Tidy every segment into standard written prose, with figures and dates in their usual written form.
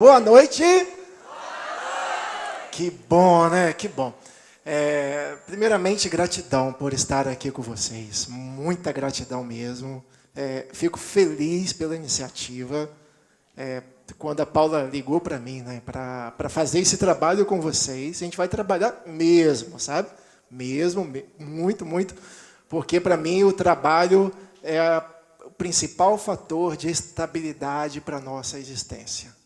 Boa noite. Que bom, né? Que bom. Primeiramente, gratidão por estar aqui com vocês. Muita gratidão mesmo. Fico feliz pela iniciativa. Quando a Paula ligou para mim, né, para fazer esse trabalho com vocês, a gente vai trabalhar mesmo, sabe? Mesmo, muito, muito. Porque, para mim, o trabalho é o principal fator de estabilidade para a nossa existência.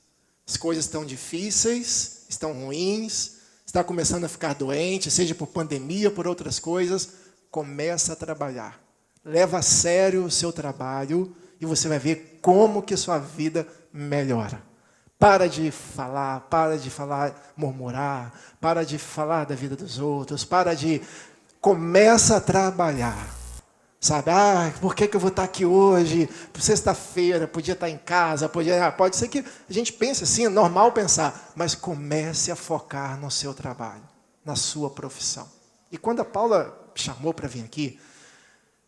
As coisas estão difíceis, estão ruins, está começando a ficar doente, seja por pandemia ou por outras coisas, começa a trabalhar. Leva a sério o seu trabalho e você vai ver como que sua vida melhora. Para de falar, murmurar, para de falar da vida dos outros, começa a trabalhar. Sabe, por que eu vou estar aqui hoje? Sexta-feira, podia estar em casa, pode ser que a gente pense assim, é normal pensar, mas comece a focar no seu trabalho, na sua profissão. E quando a Paula chamou para vir aqui,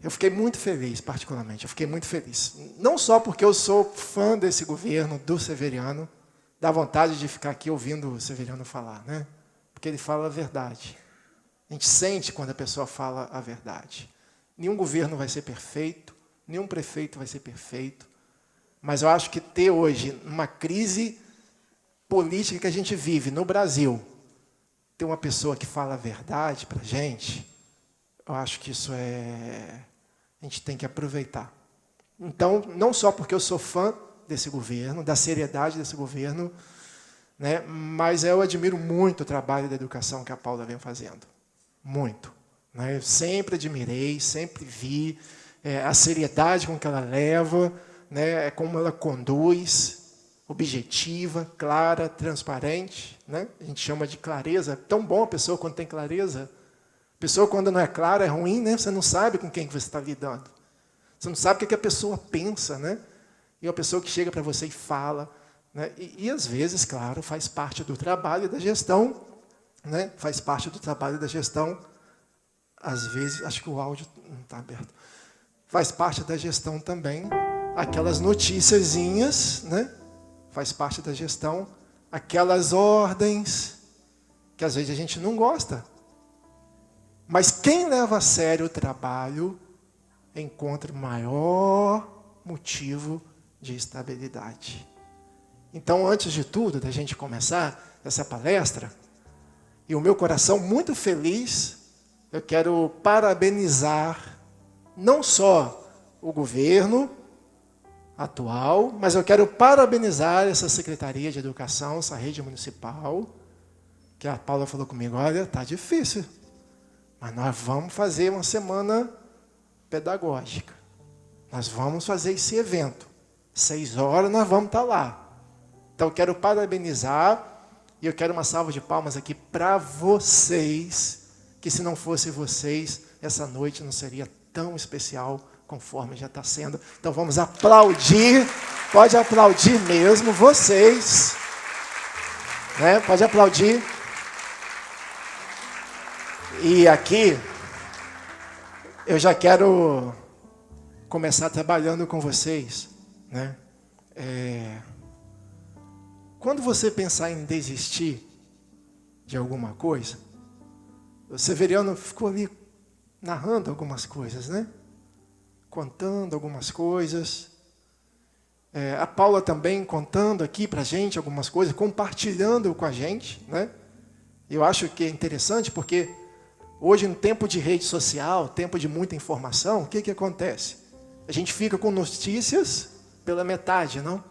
eu fiquei muito feliz, particularmente, eu fiquei muito feliz. Não só porque eu sou fã desse governo, do Severiano, dá vontade de ficar aqui ouvindo o Severiano falar, né? Porque ele fala a verdade. A gente sente quando a pessoa fala a verdade. Nenhum governo vai ser perfeito, nenhum prefeito vai ser perfeito, mas eu acho que ter hoje uma crise política que a gente vive no Brasil, ter uma pessoa que fala a verdade para a gente, eu acho que isso a gente tem que aproveitar. Então, não só porque eu sou fã desse governo, da seriedade desse governo, né, mas eu admiro muito o trabalho da educação que a Paula vem fazendo. Muito. Eu sempre admirei, sempre vi a seriedade com que ela leva, né, como ela conduz, objetiva, clara, transparente. Né? A gente chama de clareza. É tão bom a pessoa quando tem clareza. A pessoa, quando não é clara, é ruim, né? Você não sabe com quem você está lidando. Você não sabe o que a pessoa pensa. Né? E uma pessoa que chega para você e fala. Né? E, às vezes, claro, faz parte do trabalho da gestão. Né? Faz parte do trabalho da gestão. Às vezes, acho que o áudio não está aberto. Faz parte da gestão também, aquelas noticiazinhas, né? Faz parte da gestão, aquelas ordens, que às vezes a gente não gosta. Mas quem leva a sério o trabalho, encontra o maior motivo de estabilidade. Então, antes de tudo, da gente começar essa palestra, e o meu coração muito feliz, eu quero parabenizar não só o governo atual, mas eu quero parabenizar essa Secretaria de Educação, essa rede municipal, que a Paula falou comigo, olha, está difícil, mas nós vamos fazer uma semana pedagógica. Nós vamos fazer esse evento. 6 horas nós vamos estar lá. Então eu quero parabenizar e eu quero uma salva de palmas aqui para vocês, que se não fosse vocês, essa noite não seria tão especial conforme já está sendo. Então vamos aplaudir, pode aplaudir mesmo, vocês. Né? Pode aplaudir. E aqui, eu já quero começar trabalhando com vocês. Né? Quando você pensar em desistir de alguma coisa, o Severiano ficou ali narrando algumas coisas, né? Contando algumas coisas. A Paula também contando aqui para a gente algumas coisas, compartilhando com a gente. Né? Eu acho que é interessante porque hoje, no tempo de rede social, tempo de muita informação, o que acontece? A gente fica com notícias pela metade, não?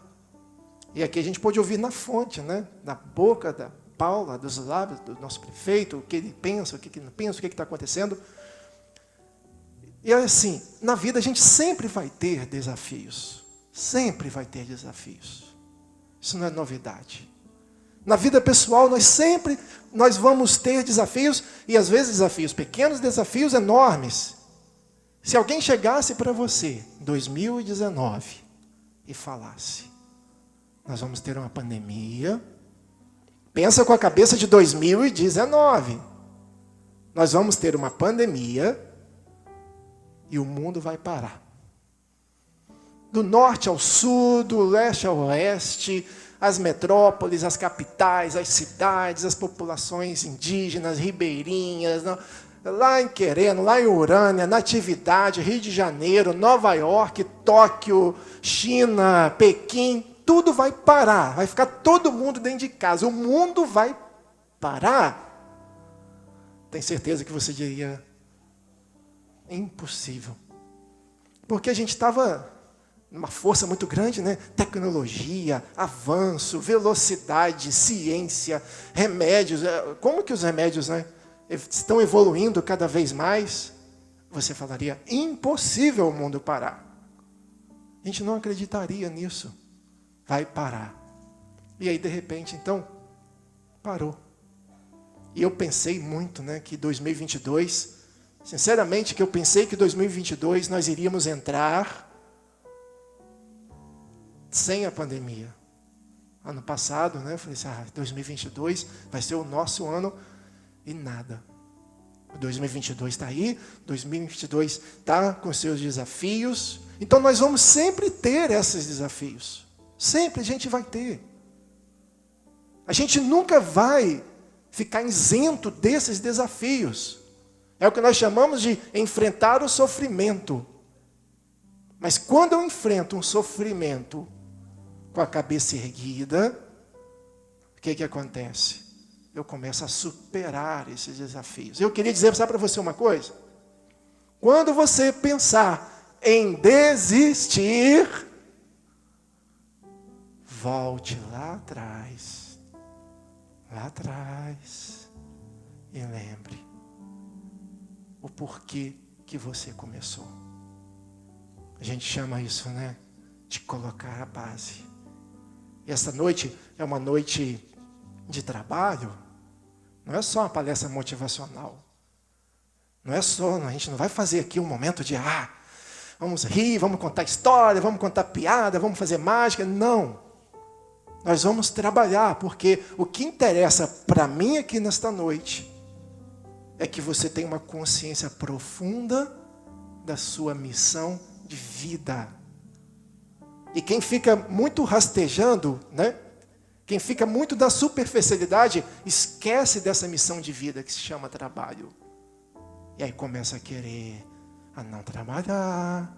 E aqui a gente pode ouvir na fonte, né? Na boca da Paula, dos lábios do nosso prefeito, o que ele pensa, o que ele não pensa, o que está acontecendo. E assim, na vida a gente sempre vai ter desafios. Sempre vai ter desafios. Isso não é novidade. Na vida pessoal, nós vamos ter desafios, e às vezes desafios pequenos, desafios enormes. Se alguém chegasse para você, em 2019, e falasse, nós vamos ter uma pandemia. Pensa com a cabeça de 2019. Nós vamos ter uma pandemia e o mundo vai parar. Do norte ao sul, do leste ao oeste, as metrópoles, as capitais, as cidades, as populações indígenas, ribeirinhas, lá em Quereno, lá em Urânia, Natividade, Rio de Janeiro, Nova York, Tóquio, China, Pequim, tudo vai parar, vai ficar todo mundo dentro de casa, o mundo vai parar. Tem certeza que você diria, impossível. Porque a gente estava numa força muito grande, né? Tecnologia, avanço, velocidade, ciência, remédios. Como que os remédios, né, estão evoluindo cada vez mais? Você falaria, impossível o mundo parar. A gente não acreditaria nisso. Vai parar. E aí, de repente, então, parou. E eu pensei muito, né, que 2022, sinceramente, que eu pensei que 2022 nós iríamos entrar sem a pandemia. Ano passado, né, eu falei assim, 2022 vai ser o nosso ano, e nada. 2022 está aí, 2022 está com seus desafios, então nós vamos sempre ter esses desafios. Sempre a gente vai ter. A gente nunca vai ficar isento desses desafios. É o que nós chamamos de enfrentar o sofrimento. Mas quando eu enfrento um sofrimento com a cabeça erguida, o que acontece? Eu começo a superar esses desafios. Eu queria dizer, sabe para você uma coisa? Quando você pensar em desistir, volte lá atrás, e lembre o porquê que você começou. A gente chama isso, né, de colocar a base. E essa noite é uma noite de trabalho, não é só uma palestra motivacional. Não é só, a gente não vai fazer aqui um momento de, vamos rir, vamos contar história, vamos contar piada, vamos fazer mágica. Não. Nós vamos trabalhar, porque o que interessa para mim aqui nesta noite é que você tenha uma consciência profunda da sua missão de vida. E quem fica muito rastejando, né? Quem fica muito da superficialidade, esquece dessa missão de vida que se chama trabalho. E aí começa a querer não trabalhar,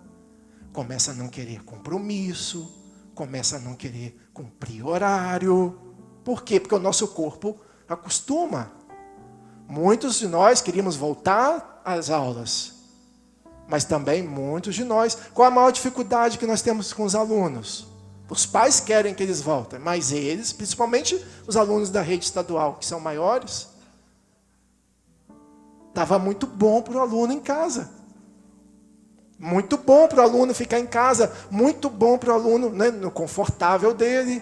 começa a não querer compromisso, começa a não querer cumprir horário. Por quê? Porque o nosso corpo acostuma. Muitos de nós queríamos voltar às aulas, mas também muitos de nós, qual a maior dificuldade que nós temos com os alunos? Os pais querem que eles voltem, mas eles, principalmente os alunos da rede estadual, que são maiores, estava muito bom para o aluno em casa. Muito bom para o aluno ficar em casa, muito bom para o aluno, né, no confortável dele,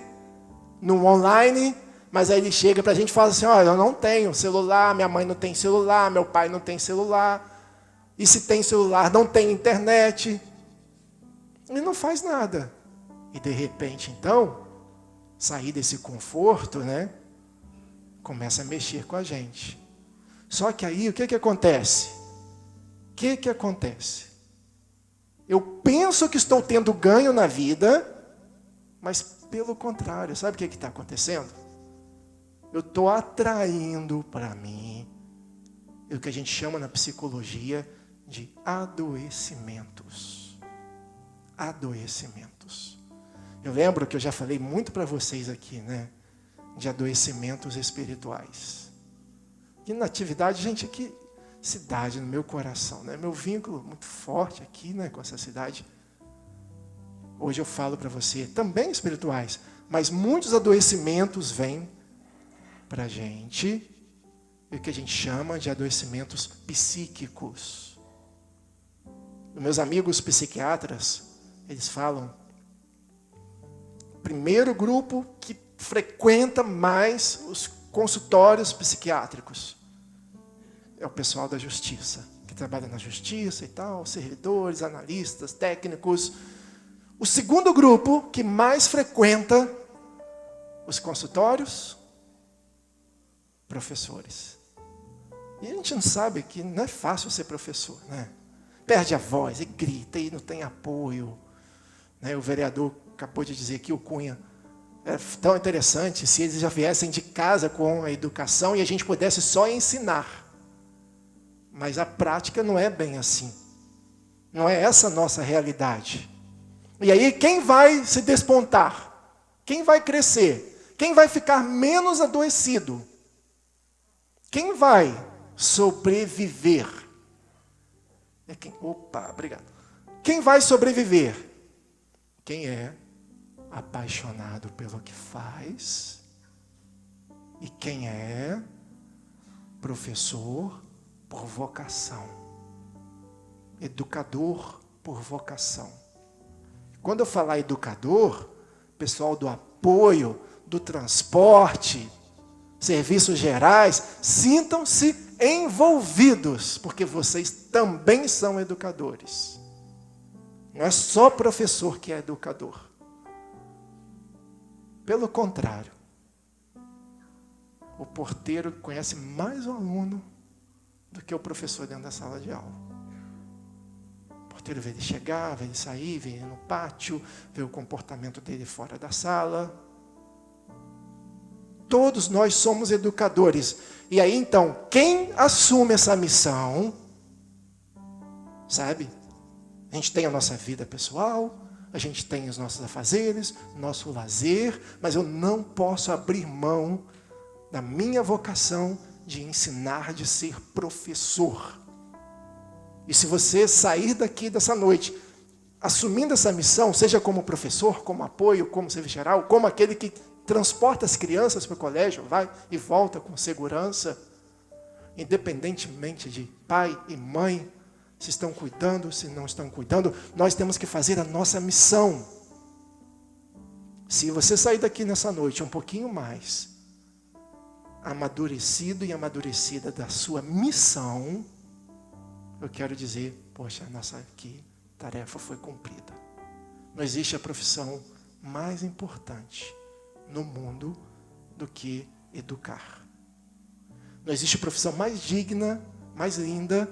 no online, mas aí ele chega para a gente e fala assim, olha, eu não tenho celular, minha mãe não tem celular, meu pai não tem celular, e se tem celular, não tem internet. Ele não faz nada. E de repente, então, sair desse conforto, né, começa a mexer com a gente. Só que aí, o que acontece? O que acontece? Eu penso que estou tendo ganho na vida, mas pelo contrário, sabe o que está acontecendo? Eu estou atraindo para mim o que a gente chama na psicologia de adoecimentos. Adoecimentos. Eu lembro que eu já falei muito para vocês aqui, né, de adoecimentos espirituais. E na atividade, gente, aqui, cidade no meu coração, né, meu vínculo muito forte aqui, né, com essa cidade. Hoje eu falo para você, também espirituais, mas muitos adoecimentos vêm para a gente, o que a gente chama de adoecimentos psíquicos. Os meus amigos psiquiatras, eles falam, primeiro grupo que frequenta mais os consultórios psiquiátricos é o pessoal da justiça, que trabalha na justiça e tal, servidores, analistas, técnicos. O segundo grupo que mais frequenta os consultórios, professores. E a gente não sabe que não é fácil ser professor, né? Perde a voz e grita e não tem apoio. Né? O vereador acabou de dizer aqui, o Cunha, É tão interessante se eles já viessem de casa com a educação e a gente pudesse só ensinar. Mas a prática não é bem assim. Não é essa a nossa realidade. E aí quem vai se despontar? Quem vai crescer? Quem vai ficar menos adoecido? Quem vai sobreviver? Obrigado. Quem vai sobreviver? Quem é apaixonado pelo que faz e quem é professor por vocação, educador por vocação. Quando eu falar educador, pessoal do apoio, do transporte, serviços gerais, sintam-se envolvidos, porque vocês também são educadores. Não é só professor que é educador. Pelo contrário, o porteiro conhece mais o aluno do que o professor dentro da sala de aula. O porteiro vê ele chegar, vê ele sair, vê ele no pátio, vê o comportamento dele fora da sala. Todos nós somos educadores. E aí então, quem assume essa missão, sabe? A gente tem a nossa vida pessoal, a gente tem os nossos afazeres, nosso lazer, mas eu não posso abrir mão da minha vocação de ensinar, de ser professor. E se você sair daqui dessa noite, assumindo essa missão, seja como professor, como apoio, como serviço geral, como aquele que transporta as crianças para o colégio, vai e volta com segurança, independentemente de pai e mãe, se estão cuidando, se não estão cuidando, nós temos que fazer a nossa missão. Se você sair daqui nessa noite um pouquinho mais amadurecido e amadurecida da sua missão, eu quero dizer, poxa, a nossa tarefa foi cumprida. Não existe a profissão mais importante no mundo do que educar. Não existe profissão mais digna, mais linda.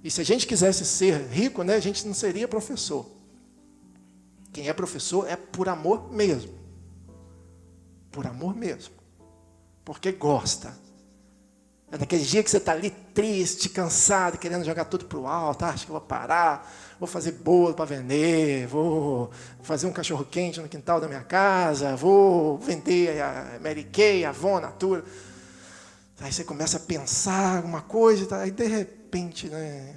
E se a gente quisesse ser rico, né, a gente não seria professor. Quem é professor é por amor mesmo. Por amor mesmo. Porque gosta. É naquele dia que você está ali triste, cansado, querendo jogar tudo para o alto. Acho que eu vou parar, vou fazer bolo para vender, vou fazer um cachorro quente no quintal da minha casa, vou vender a Mary Kay, a Avon, Natura. Aí você começa a pensar alguma coisa, aí de repente, né,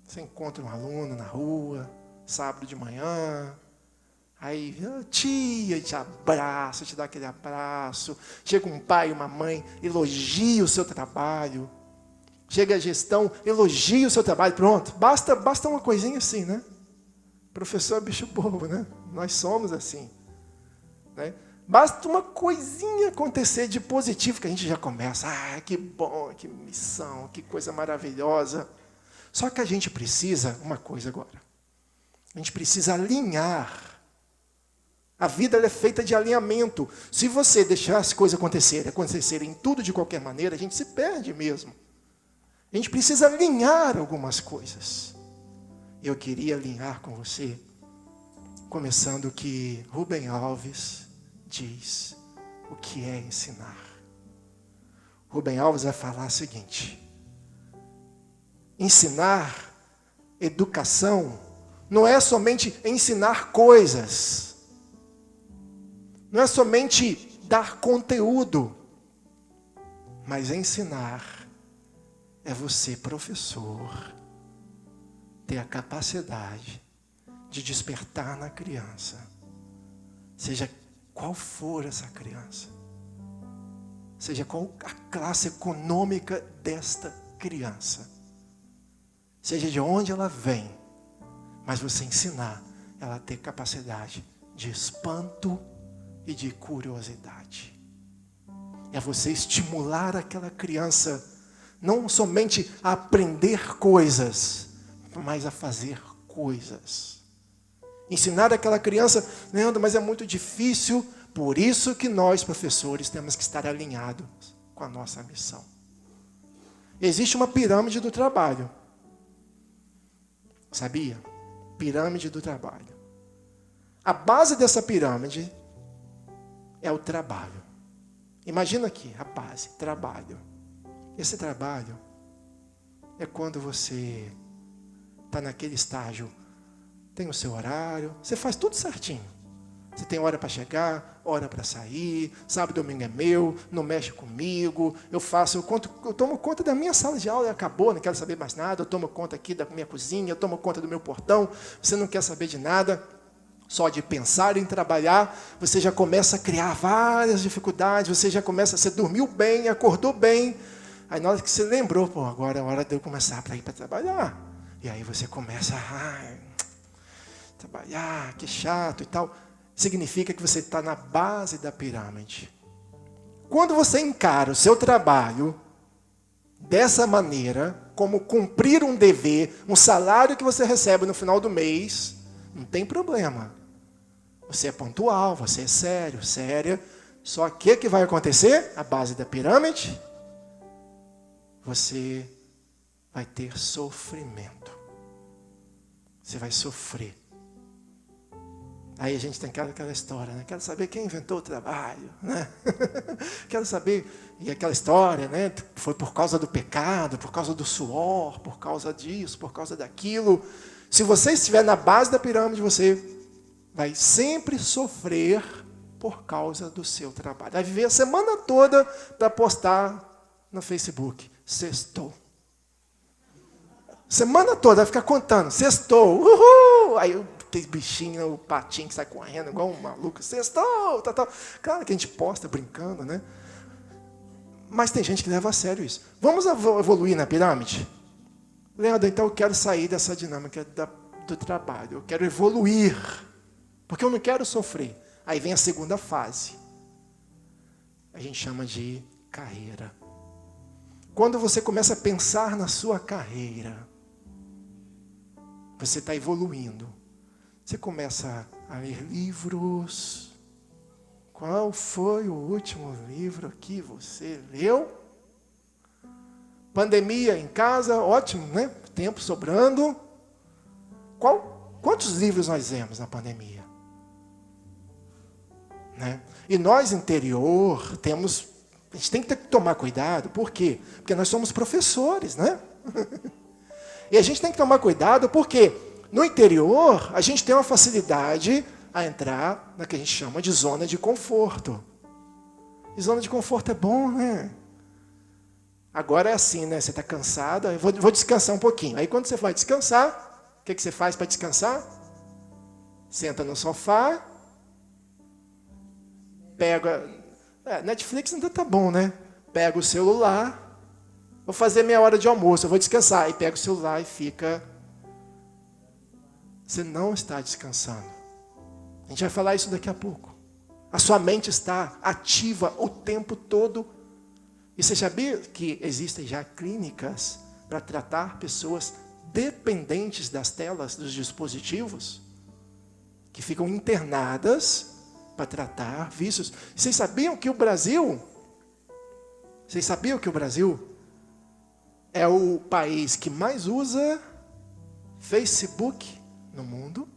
você encontra um aluno na rua, sábado de manhã, aí tia te abraça, te dá aquele abraço, chega um pai e uma mãe, elogia o seu trabalho, chega a gestão, elogia o seu trabalho, pronto, basta uma coisinha assim, né? Professor é bicho bobo, né? Nós somos assim, né? Basta uma coisinha acontecer de positivo que a gente já começa. Ah, que bom, que missão, que coisa maravilhosa. Só que a gente precisa, uma coisa agora. A gente precisa alinhar. A vida ela é feita de alinhamento. Se você deixar as coisas acontecerem tudo de qualquer maneira, a gente se perde mesmo. A gente precisa alinhar algumas coisas. Eu queria alinhar com você, começando que Rubem Alves diz o que é ensinar. Rubem Alves vai falar o seguinte: ensinar, educação, não é somente ensinar coisas, não é somente dar conteúdo, mas ensinar é você, professor, ter a capacidade de despertar na criança, seja qual for essa criança, seja qual a classe econômica desta criança, seja de onde ela vem, mas você ensinar ela a ter capacidade de espanto e de curiosidade. É você estimular aquela criança não somente a aprender coisas, mas a fazer coisas. Ensinar aquela criança, Leandro, mas é muito difícil, por isso que nós, professores, temos que estar alinhados com a nossa missão. Existe uma pirâmide do trabalho. Sabia? Pirâmide do trabalho. A base dessa pirâmide é o trabalho. Imagina aqui, a base, trabalho. Esse trabalho é quando você está naquele estágio, tem o seu horário, você faz tudo certinho. Você tem hora para chegar, hora para sair, sábado e domingo é meu, não mexe comigo, eu tomo conta da minha sala de aula e acabou, não quero saber mais nada, eu tomo conta aqui da minha cozinha, eu tomo conta do meu portão, você não quer saber de nada, só de pensar em trabalhar, você já começa a criar várias dificuldades, você dormiu bem, acordou bem, aí na hora que você lembrou, agora é hora de eu começar para ir para trabalhar, e aí você começa a trabalhar, que chato e tal. Significa que você está na base da pirâmide. Quando você encara o seu trabalho dessa maneira, como cumprir um dever, um salário que você recebe no final do mês, não tem problema. Você é pontual, você é sério, séria. Só que o que vai acontecer? A base da pirâmide, você vai ter sofrimento. Você vai sofrer. Aí a gente tem aquela história, né? Quero saber quem inventou o trabalho, né? Quero saber, e aquela história, né? Foi por causa do pecado, por causa do suor, por causa disso, por causa daquilo. Se você estiver na base da pirâmide, você vai sempre sofrer por causa do seu trabalho. Vai viver a semana toda para postar no Facebook. Sextou. Semana toda vai ficar contando. Sextou. Uhul! Aí tem bichinho, o patinho que sai correndo igual um maluco. Sextou, tal. Claro que a gente posta brincando, né? Mas tem gente que leva a sério isso. Vamos evoluir na pirâmide? Leandro, então eu quero sair dessa dinâmica do trabalho. Eu quero evoluir. Porque eu não quero sofrer. Aí vem a segunda fase. A gente chama de carreira. Quando você começa a pensar na sua carreira, você está evoluindo. Você começa a ler livros. Qual foi o último livro que você leu? Pandemia em casa, ótimo, né? Tempo sobrando. Quantos livros nós lemos na pandemia? Né? E nós, interior, a gente tem que tomar cuidado. Por quê? Porque nós somos professores, né? E a gente tem que tomar cuidado porque no interior a gente tem uma facilidade a entrar na que a gente chama de zona de conforto. E zona de conforto é bom, né? Agora é assim, né? Você está cansado, eu vou descansar um pouquinho. Aí quando você vai descansar, o que você faz para descansar? Senta no sofá, pega... Netflix ainda tá bom, né? Pega o celular, vou fazer minha hora de almoço, eu vou descansar. Aí pega o celular e fica... Você não está descansando. A gente vai falar isso daqui a pouco. A sua mente está ativa o tempo todo. E você sabia que existem já clínicas para tratar pessoas dependentes das telas, dos dispositivos? Que ficam internadas para tratar vícios. Vocês sabiam que o Brasil é o país que mais usa Facebook no mundo?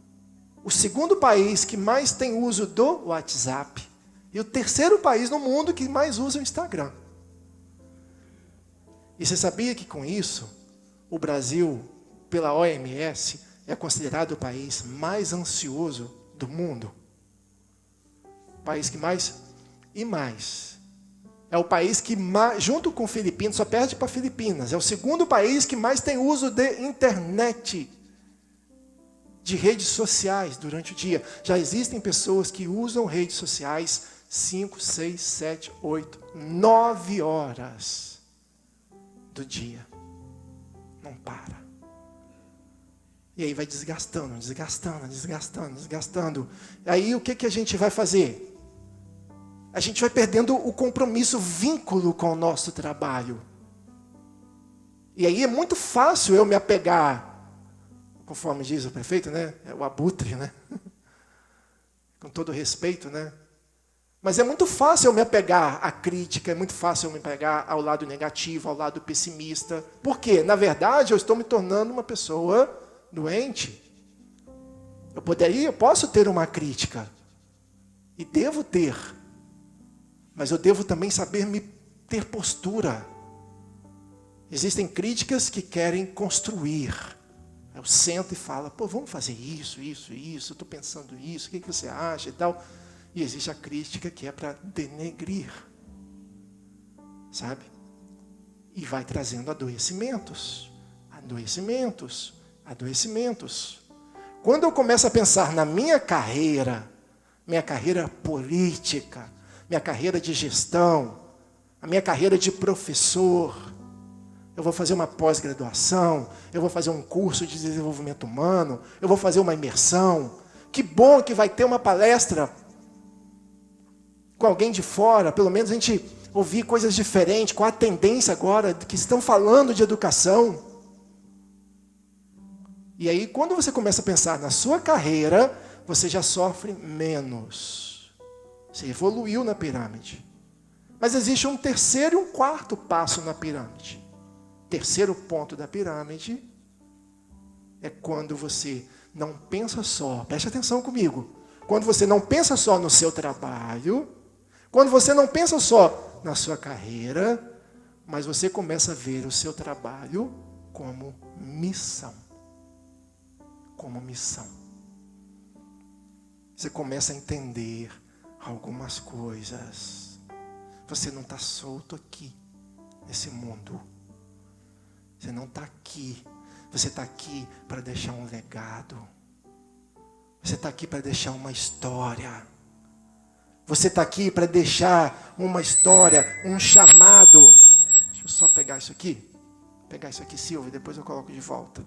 O segundo país que mais tem uso do WhatsApp. E o terceiro país no mundo que mais usa o Instagram. E você sabia que com isso, o Brasil, pela OMS, é considerado o país mais ansioso do mundo? O país que mais... E mais. É o país que, junto com Filipinas, só perde para Filipinas. É o segundo país que mais tem uso de internet, de redes sociais durante o dia. Já existem pessoas que usam redes sociais 5, 6, 7, 8, 9 horas do dia. Não para. E aí vai desgastando. Aí o que a gente vai fazer? A gente vai perdendo o compromisso, o vínculo com o nosso trabalho. E aí é muito fácil eu me apegar, conforme diz o prefeito, né? É o abutre, né? Com todo respeito, né? Mas é muito fácil eu me apegar à crítica, é muito fácil eu me apegar ao lado negativo, ao lado pessimista. Por quê? Na verdade, eu estou me tornando uma pessoa doente. Eu posso ter uma crítica. E devo ter. Mas eu devo também saber me ter postura. Existem críticas que querem construir. Eu sento e falo, pô, vamos fazer isso, eu estou pensando isso, o que você acha e tal. E existe a crítica que é para denegrir, sabe? E vai trazendo adoecimentos. Quando eu começo a pensar na minha carreira política, minha carreira de gestão, a minha carreira de professor, eu vou fazer uma pós-graduação, eu vou fazer um curso de desenvolvimento humano, eu vou fazer uma imersão. Que bom que vai ter uma palestra com alguém de fora, pelo menos a gente ouvir coisas diferentes, com a tendência agora que estão falando de educação. E aí, quando você começa a pensar na sua carreira, você já sofre menos. Você evoluiu na pirâmide. Mas existe um terceiro e um quarto passo na pirâmide. Terceiro ponto da pirâmide é quando você não pensa só, preste atenção comigo, quando você não pensa só no seu trabalho, quando você não pensa só na sua carreira, mas você começa a ver o seu trabalho como missão. Como missão. Você começa a entender algumas coisas. Você não está solto aqui, nesse mundo. Você não está aqui. Você está aqui para deixar um legado. Você está aqui para deixar uma história. Você está aqui para deixar uma história, um chamado. Deixa eu só pegar isso aqui. Pegar isso aqui, Silvia, e depois eu coloco de volta.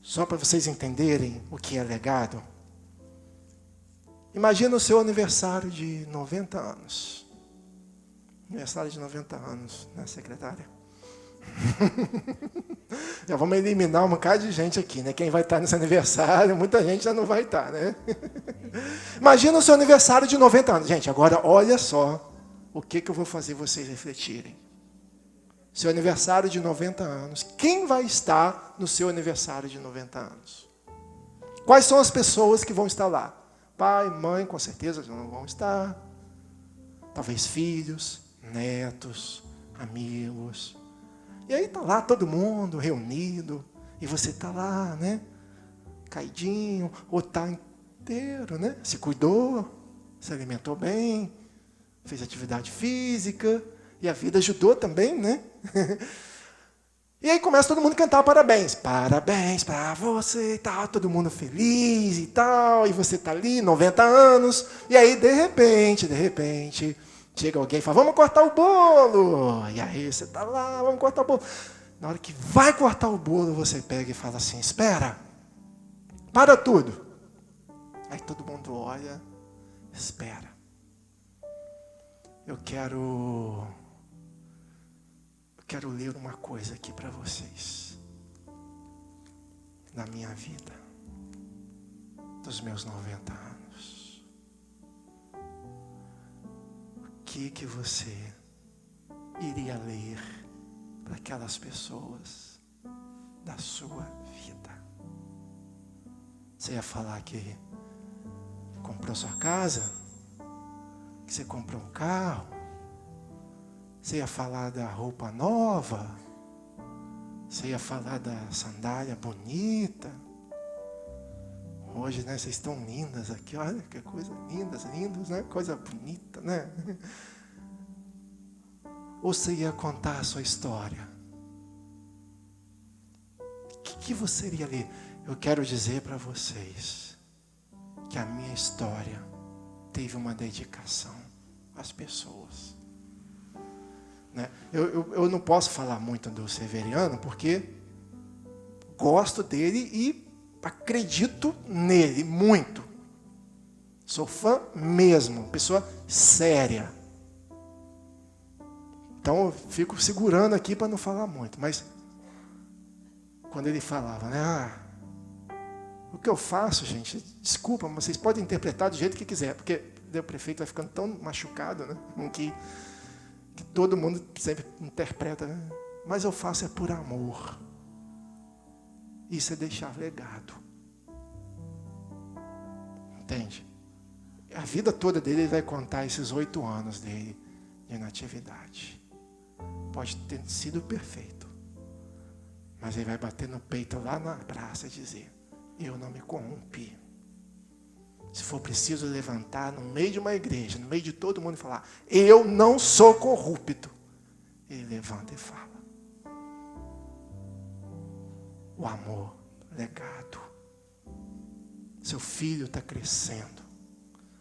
Só para vocês entenderem o que é legado. Imagina o seu aniversário de 90 anos. Aniversário de 90 anos, né, secretária? Já vamos eliminar um bocado de gente aqui, né? Quem vai estar nesse aniversário, muita gente já não vai estar, né? Imagina o seu aniversário de 90 anos. Gente, agora olha só o que eu vou fazer vocês refletirem. Seu aniversário de 90 anos. Quem vai estar no seu aniversário de 90 anos? Quais são as pessoas que vão estar lá? Pai, mãe, com certeza já não vão estar. Talvez filhos, netos, amigos. E aí está lá todo mundo reunido, e você está lá, né? Caidinho, ou está inteiro, né? Se cuidou, se alimentou bem, fez atividade física, e a vida ajudou também, né? E aí começa todo mundo a cantar parabéns. Parabéns para você e tal, todo mundo feliz e tal, e você está ali, 90 anos, e aí de repente, chega alguém e fala, vamos cortar o bolo. E aí você está lá, vamos cortar o bolo. Na hora que vai cortar o bolo, você pega e fala assim, espera, para tudo. Aí todo mundo olha, espera. Eu quero ler uma coisa aqui para vocês. Da minha vida, dos meus 90 anos. Que você iria ler para aquelas pessoas da sua vida? Você ia falar que comprou sua casa, que você comprou um carro, você ia falar da roupa nova, você ia falar da sandália bonita. Hoje, né, vocês estão lindas aqui, olha que coisa lindas, né? Coisa bonita, né? Ou você ia contar a sua história? O que você iria ler? Eu quero dizer para vocês que a minha história teve uma dedicação às pessoas. Né? Eu não posso falar muito do Severiano, porque gosto dele e acredito nele muito. Sou fã mesmo, pessoa séria. Então eu fico segurando aqui para não falar muito. Mas quando ele falava, né? O que eu faço, gente, desculpa, mas vocês podem interpretar do jeito que quiser, porque o prefeito vai ficando tão machucado, né? Que todo mundo sempre interpreta, né? Mas eu faço é por amor. Isso é deixar legado. Entende? A vida toda dele ele vai contar esses 8 anos dele de inatividade. Pode ter sido perfeito, mas ele vai bater no peito lá na praça e dizer: eu não me corrompi. Se for preciso levantar no meio de uma igreja, no meio de todo mundo e falar: eu não sou corrupto, ele levanta e fala. O amor, legado. Seu filho está crescendo,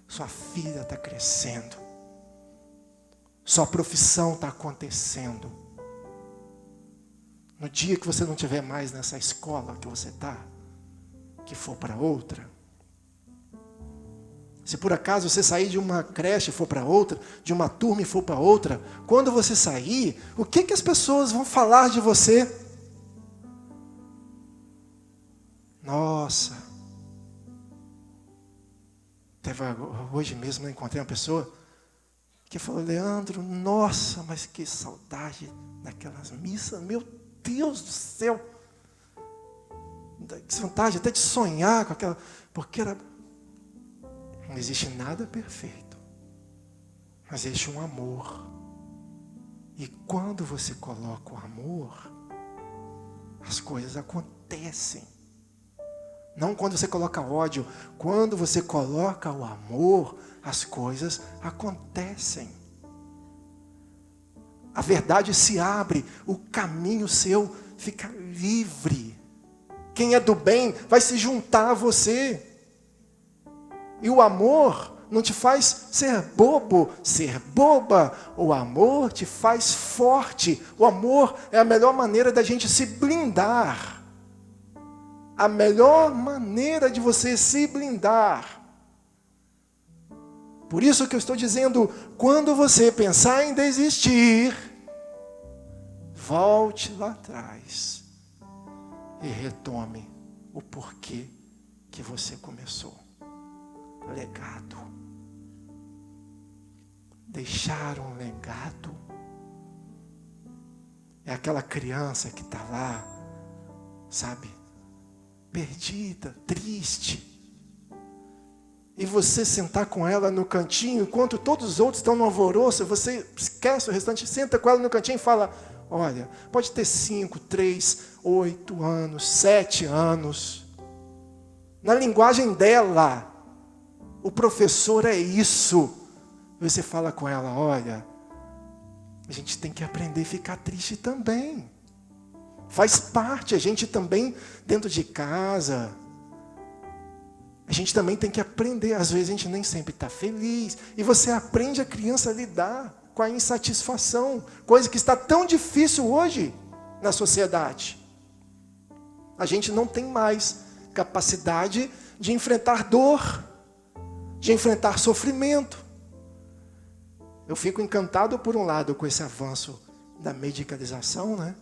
sua filha está crescendo, sua profissão está acontecendo. No dia que você não estiver mais nessa escola que você está, que for para outra, se por acaso você sair de uma creche e for para outra, de uma turma e for para outra, quando você sair, o que as pessoas vão falar de você? Nossa, hoje mesmo eu encontrei uma pessoa que falou: Leandro, nossa, mas que saudade daquelas missas, meu Deus do céu, que vontade até de sonhar com aquela, porque não existe nada perfeito, mas existe um amor, e quando você coloca o amor, as coisas acontecem. Não quando você coloca ódio, quando você coloca o amor, as coisas acontecem. A verdade se abre, o caminho seu fica livre. Quem é do bem vai se juntar a você. E o amor não te faz ser bobo, ser boba. O amor te faz forte. O amor é a melhor maneira da gente se blindar. A melhor maneira de você se blindar. Por isso que eu estou dizendo, quando você pensar em desistir, volte lá atrás e retome o porquê que você começou. Legado. Deixar um legado. É aquela criança que está lá, sabe, perdida, triste. E você sentar com ela no cantinho, enquanto todos os outros estão no alvoroço, você esquece o restante, senta com ela no cantinho e fala: olha, pode ter 5, 3, 8 anos, 7 anos. Na linguagem dela, o professor é isso. Você fala com ela: olha, a gente tem que aprender a ficar triste também. Faz parte, a gente também, dentro de casa, a gente também tem que aprender. Às vezes a gente nem sempre está feliz. E você aprende a criança a lidar com a insatisfação. Coisa que está tão difícil hoje na sociedade. A gente não tem mais capacidade de enfrentar dor, de enfrentar sofrimento. Eu fico encantado, por um lado, com esse avanço da medicalização, né?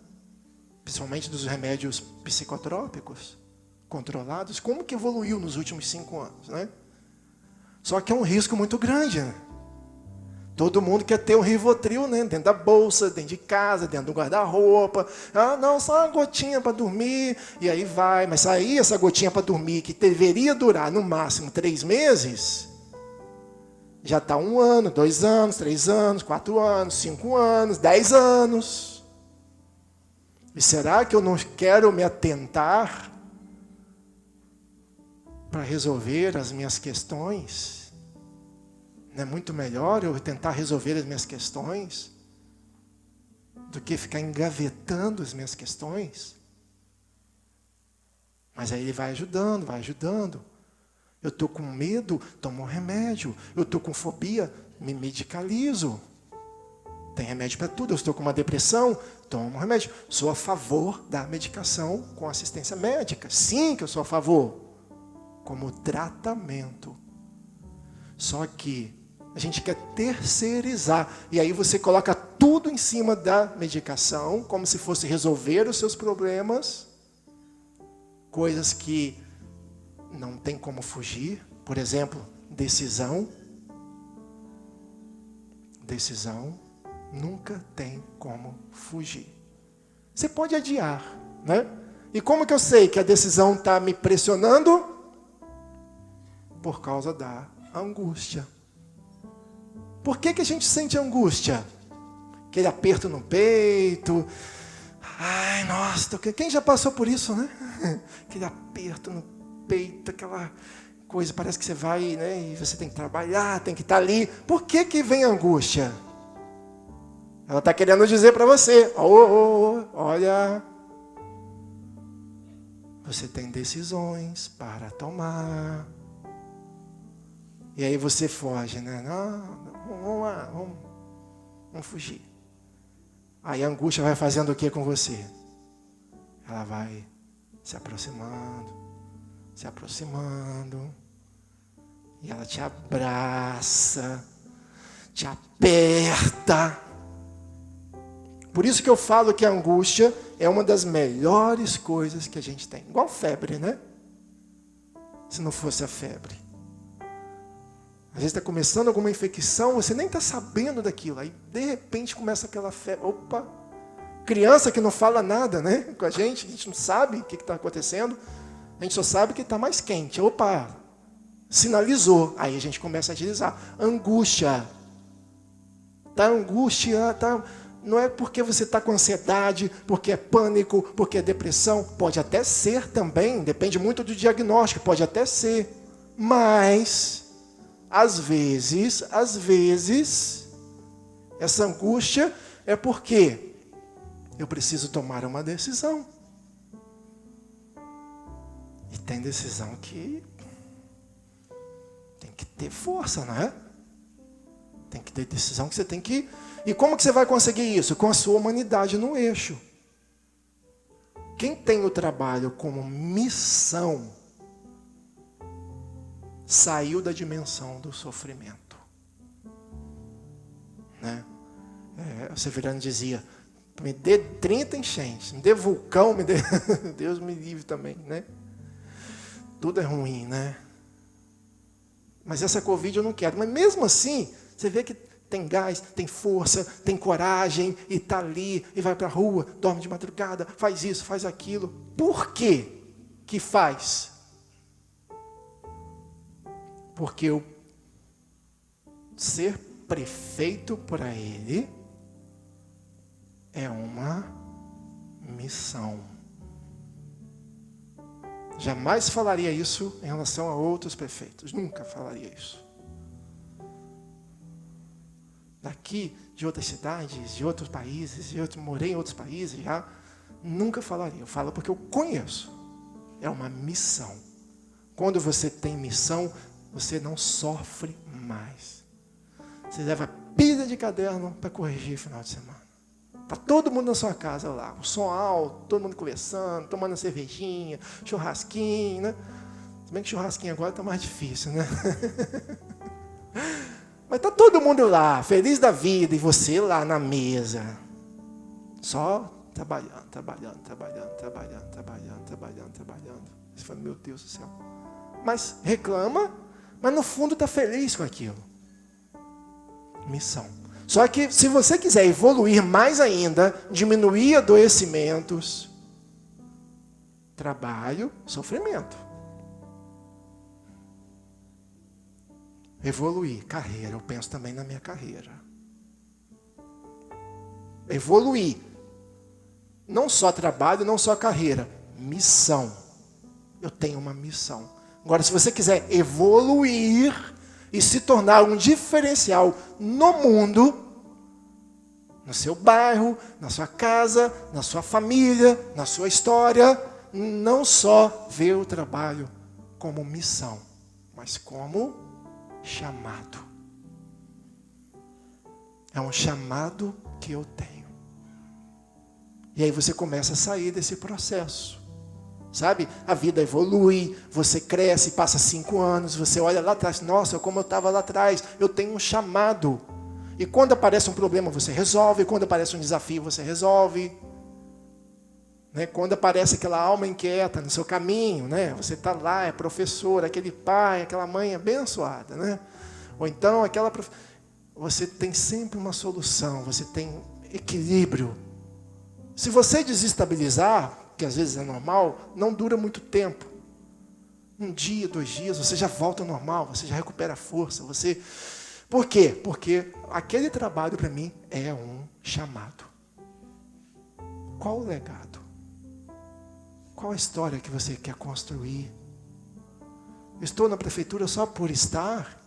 Principalmente dos remédios psicotrópicos controlados. Como que evoluiu nos últimos 5 anos, né? Só que é um risco muito grande, né? Todo mundo quer ter um Rivotril, né? Dentro da bolsa, dentro de casa, dentro do guarda-roupa. Ah, não, só uma gotinha para dormir. E aí vai. Mas aí essa gotinha para dormir, que deveria durar no máximo 3 meses, já está 1 ano, 2 anos, 3 anos, 4 anos, 5 anos, 10 anos. E será que eu não quero me atentar para resolver as minhas questões? Não é muito melhor eu tentar resolver as minhas questões do que ficar engavetando as minhas questões? Mas aí ele vai ajudando, vai ajudando. Eu estou com medo, tomo um remédio. Eu estou com fobia, me medicalizo. Tem remédio para tudo. Eu estou com uma depressão, tomo um remédio. Sou a favor da medicação com assistência médica. Sim, que eu sou a favor. Como tratamento. Só que a gente quer terceirizar. E aí você coloca tudo em cima da medicação, como se fosse resolver os seus problemas. Coisas que não tem como fugir. Por exemplo, decisão. Decisão nunca tem como fugir. Você pode adiar, né? E como que eu sei que a decisão está me pressionando? Por causa da Angústia. Por que a gente sente angústia? Aquele aperto no peito. Ai, nossa, quem já passou por isso, né? Aquele aperto no peito, aquela coisa, parece que você vai, né? E você tem que trabalhar, tem que estar ali. Por que vem a angústia? Ela está querendo dizer para você, olha, você tem decisões para tomar. E aí você foge, né? Não, vamos fugir. Aí a angústia vai fazendo o que com você? Ela vai se aproximando, e ela te abraça, te aperta. Por isso que eu falo que a angústia é uma das melhores coisas que a gente tem. Igual febre, né? Se não fosse a febre. Às vezes está começando alguma infecção, você nem está sabendo daquilo. Aí, de repente, começa aquela febre. Opa! Criança que não fala nada, né? Com a gente não sabe o que está acontecendo. A gente só sabe que está mais quente. Opa! Sinalizou. Aí a gente começa a agilizar. Angústia. Tá angústia, tá... Não é porque você está com ansiedade, porque é pânico, porque é depressão. Pode até ser também, depende muito do diagnóstico, pode até ser. Mas, às vezes, essa angústia é porque eu preciso tomar uma decisão. E tem decisão que tem que ter força, não é? Tem que ter decisão que você tem que... E como que você vai conseguir isso? Com a sua humanidade no eixo. Quem tem o trabalho como missão, saiu da dimensão do sofrimento. Né? O Severino dizia, me dê 30 enchentes, me dê vulcão, me dê... Deus me livre também, né? Tudo é ruim, né? Mas essa Covid eu não quero. Mas mesmo assim, você vê que tem gás, tem força, tem coragem, e está ali, e vai para a rua, dorme de madrugada, faz isso, faz aquilo. Por quê que faz? Porque o ser prefeito para ele é uma missão. Jamais falaria isso em relação a outros prefeitos. Nunca falaria isso. Daqui, de outras cidades, de outros países, morei em outros países já, nunca falaria. Eu falo porque eu conheço. É uma missão. Quando você tem missão, você não sofre mais. Você leva pilha de caderno para corrigir no final de semana. Está todo mundo na sua casa lá, o som alto, todo mundo conversando, tomando cervejinha, churrasquinho, né? Se bem que churrasquinho agora está mais difícil, né? Mas está todo mundo lá, feliz da vida, e você lá na mesa, só trabalhando. Você fala, meu Deus do céu. Mas reclama, mas no fundo está feliz com aquilo. Missão. Só que se você quiser evoluir mais ainda, diminuir adoecimentos, trabalho, sofrimento. Evoluir, carreira, eu penso também na minha carreira. Evoluir. Não só trabalho, não só carreira. Missão. Eu tenho uma missão. Agora, se você quiser evoluir e se tornar um diferencial no mundo, no seu bairro, na sua casa, na sua família, na sua história, não só ver o trabalho como missão, mas como chamado. É um chamado que eu tenho. E aí você começa a sair desse processo. Sabe? A vida evolui, você cresce, passa 5 anos, você olha lá atrás, nossa, como eu estava lá atrás, eu tenho um chamado. E quando aparece um problema, você resolve, quando aparece um desafio, você resolve. Né? Quando aparece aquela alma inquieta no seu caminho, né? Você está lá, é professor, aquele pai, aquela mãe abençoada, né? Ou então você tem sempre uma solução, você tem equilíbrio. Se você desestabilizar, que às vezes é normal, não dura muito tempo. Um dia, 2 dias, você já volta ao normal, você já recupera a força, você... Por quê? Porque aquele trabalho para mim é um chamado. Qual o legado? Qual a história que você quer construir? Eu estou na prefeitura só por estar?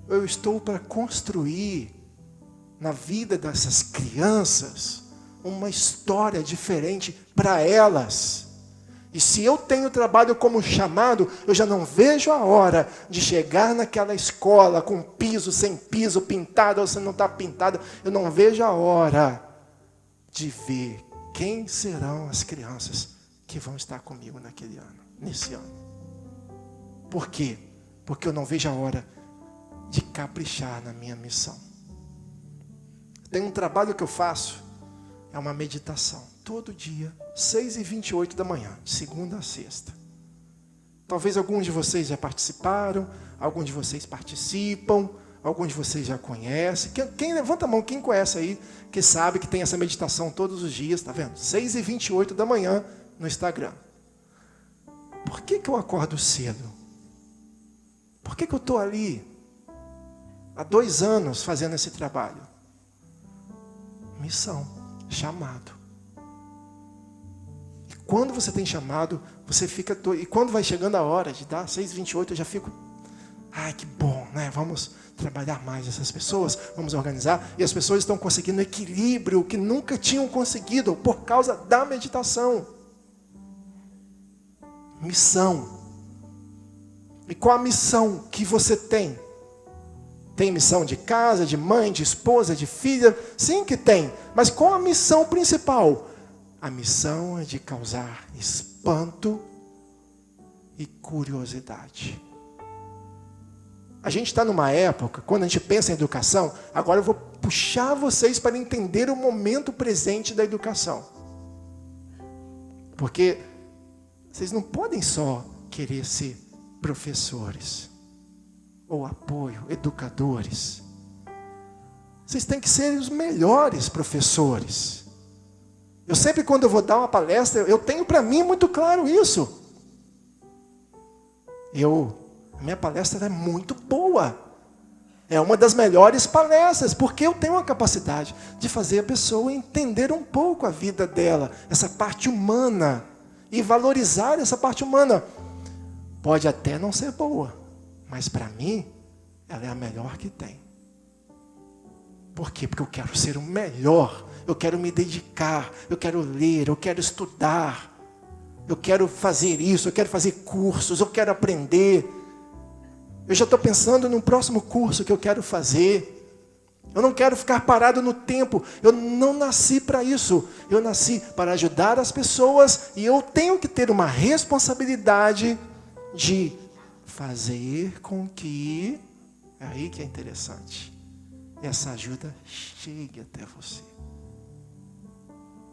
Eu estou para construir na vida dessas crianças uma história diferente para elas. E se eu tenho trabalho como chamado, eu já não vejo a hora de chegar naquela escola com piso, sem piso, pintada ou se não está pintada. Eu não vejo a hora de ver quem serão as crianças que vão estar comigo naquele ano, nesse ano. Por quê? Porque eu não vejo a hora de caprichar na minha missão. Tem um trabalho que eu faço, é uma meditação. Todo dia, 6h28 da manhã, de segunda a sexta. Talvez alguns de vocês já participaram, alguns de vocês participam, alguns de vocês já conhecem. Quem levanta a mão, quem conhece aí, que sabe que tem essa meditação todos os dias, tá vendo? 6h28 da manhã no Instagram. Por que eu acordo cedo? Por que eu estou ali há 2 anos fazendo esse trabalho? Missão, chamado. E quando você tem chamado, você fica... E quando vai chegando a hora de dar 6h28, eu já fico... Ai, que bom, né? Vamos trabalhar mais essas pessoas, vamos organizar. E as pessoas estão conseguindo equilíbrio que nunca tinham conseguido por causa da meditação. Missão. E qual a missão que você tem? Tem missão de casa, de mãe, de esposa, de filha? Sim que tem. Mas qual a missão principal? A missão é de causar espanto e curiosidade. A gente está numa época, quando a gente pensa em educação, agora eu vou puxar vocês para entender o momento presente da educação. Porque vocês não podem só querer ser professores, ou apoio, educadores. Vocês têm que ser os melhores professores. Eu sempre, quando eu vou dar uma palestra, eu tenho para mim muito claro isso. A minha palestra é muito boa. É uma das melhores palestras, porque eu tenho a capacidade de fazer a pessoa entender um pouco a vida dela, essa parte humana, e valorizar essa parte humana. Pode até não ser boa, mas para mim, ela é a melhor que tem. Por quê? Porque eu quero ser o melhor, eu quero me dedicar, eu quero ler, eu quero estudar, eu quero fazer isso, eu quero fazer cursos, eu quero aprender. Eu já estou pensando no próximo curso que eu quero fazer. Eu não quero ficar parado no tempo. Eu não nasci para isso. Eu nasci para ajudar as pessoas e eu tenho que ter uma responsabilidade de fazer com que, é aí que é interessante, essa ajuda chegue até você.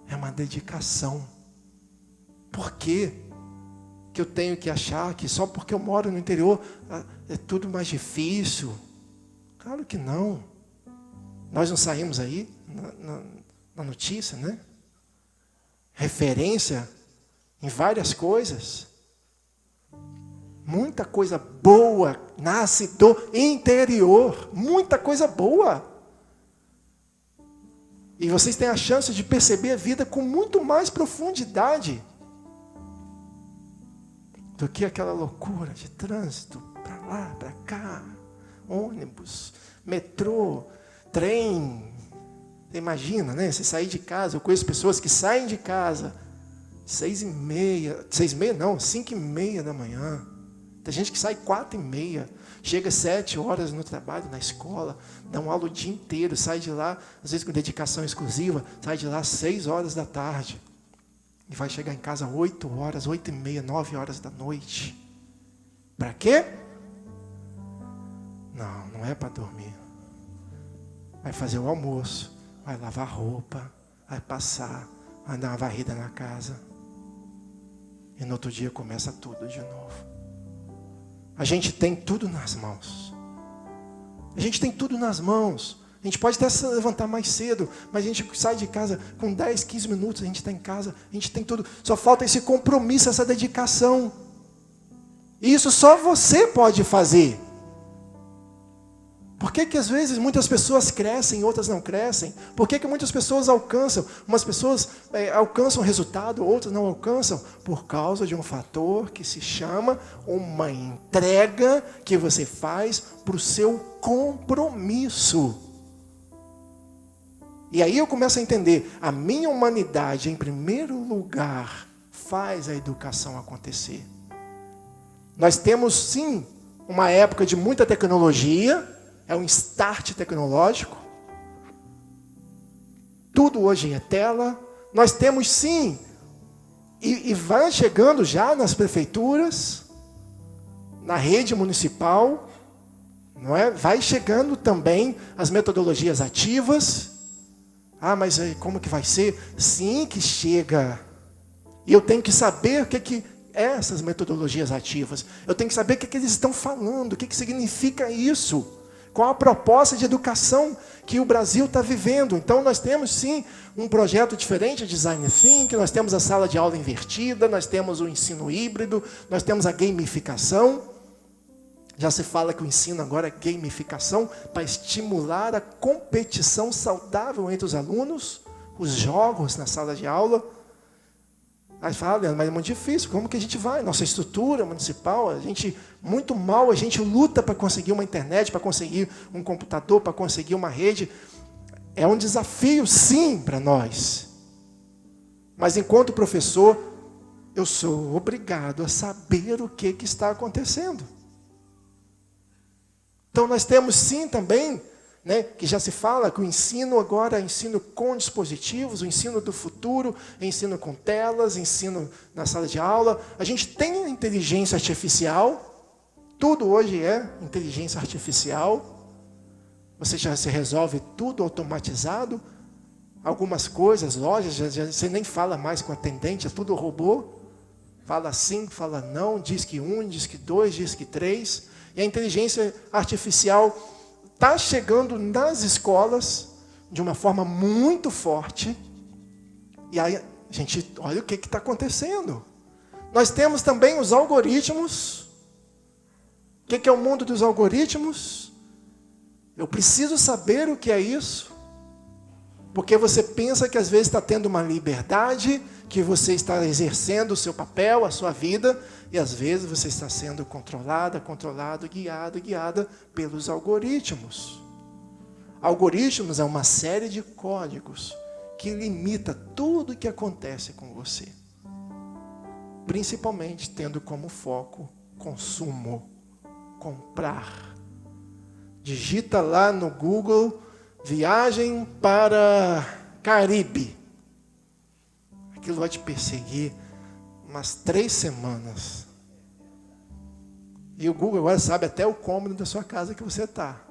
É uma dedicação. Por quê que eu tenho que achar que só porque eu moro no interior é tudo mais difícil? Claro que não. Nós não saímos aí na notícia, né? Referência em várias coisas. Muita coisa boa nasce do interior. Muita coisa boa. E vocês têm a chance de perceber a vida com muito mais profundidade do que aquela loucura de trânsito, para lá, para cá, ônibus, metrô, trem. Você imagina, né? Você sair de casa, eu conheço pessoas que saem de casa 6h30 não, 5h30 da manhã. Tem gente que sai 4h30, chega 7 horas no trabalho, na escola, dá uma aula o dia inteiro, sai de lá, às vezes com dedicação exclusiva, sai de lá às 6 horas da tarde. E vai chegar em casa 8 horas, 8h30, 9 horas da noite. Para quê? Não é para dormir. Vai fazer o almoço, vai lavar roupa, vai passar, vai dar uma varrida na casa. E no outro dia começa tudo de novo. A gente tem tudo nas mãos. A gente tem tudo nas mãos. A gente pode até se levantar mais cedo, mas a gente sai de casa com 10, 15 minutos, a gente está em casa, a gente tem tudo. Só falta esse compromisso, essa dedicação. E isso só você pode fazer. Por que que às vezes muitas pessoas crescem e outras não crescem? Por que que muitas pessoas alcançam? Umas pessoas alcançam resultado, outras não alcançam? Por causa de um fator que se chama uma entrega que você faz para o seu compromisso. E aí eu começo a entender, a minha humanidade, em primeiro lugar, faz a educação acontecer. Nós temos, sim, uma época de muita tecnologia, é um start tecnológico. Tudo hoje é tela. Nós temos, sim, e vai chegando já nas prefeituras, na rede municipal, não é? Vai chegando também as metodologias ativas. Ah, mas como que vai ser? Sim, que chega. E eu tenho que saber o que é essas metodologias ativas. Eu tenho que saber o que eles estão falando, o que significa isso. Qual a proposta de educação que o Brasil está vivendo? Então, nós temos, sim, um projeto diferente, Design Think, nós temos a sala de aula invertida, nós temos o ensino híbrido, nós temos a gamificação. Já se fala que o ensino agora é gamificação para estimular a competição saudável entre os alunos, os jogos na sala de aula. Aí fala, mas é muito difícil, como que a gente vai? Nossa estrutura municipal, muito mal, a gente luta para conseguir uma internet, para conseguir um computador, para conseguir uma rede. É um desafio, sim, para nós. Mas enquanto professor, eu sou obrigado a saber o que está acontecendo. Então nós temos, sim, também, né, que já se fala que o ensino agora é ensino com dispositivos, o ensino do futuro, ensino com telas, ensino na sala de aula. A gente tem a inteligência artificial, tudo hoje é inteligência artificial. Você já se resolve tudo automatizado. Algumas coisas, lojas, você nem fala mais com o atendente, é tudo robô. Fala sim, fala não, diz que 1, diz que 2, diz que 3. E a inteligência artificial está chegando nas escolas de uma forma muito forte. E aí, gente, olha o que está acontecendo. Nós temos também os algoritmos. O que é o mundo dos algoritmos? Eu preciso saber o que é isso. Porque você pensa que às vezes está tendo uma liberdade, que você está exercendo o seu papel, a sua vida, e às vezes você está sendo controlado, guiada pelos algoritmos. Algoritmos é uma série de códigos que limita tudo o que acontece com você. Principalmente tendo como foco consumo, comprar. Digita lá no Google, viagem para Caribe. Aquilo vai te perseguir umas 3 semanas. E o Google agora sabe até o cômodo da sua casa que você está.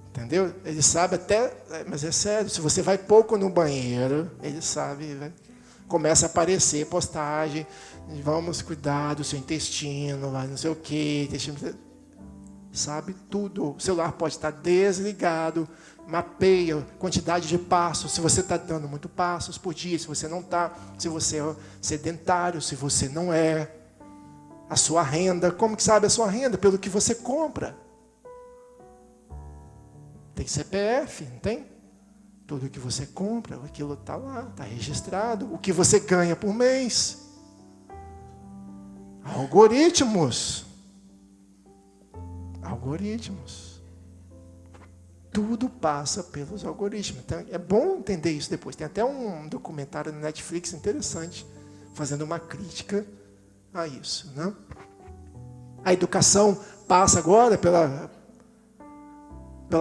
Entendeu? Ele sabe até, mas é sério, se você vai pouco no banheiro, ele sabe, né? Começa a aparecer postagem, vamos cuidar do seu intestino, não sei o quê, sabe tudo. O celular pode estar desligado, mapeia quantidade de passos, se você está dando muito passos por dia, se você não está, se você é sedentário, se você não é. A sua renda, como que sabe a sua renda? Pelo que você compra. Tem CPF, não tem? Tudo que você compra, aquilo está lá, está registrado. O que você ganha por mês. Algoritmos. Tudo passa pelos algoritmos. Então, é bom entender isso depois. Tem até um documentário no Netflix interessante, fazendo uma crítica a isso, né? A educação passa agora pela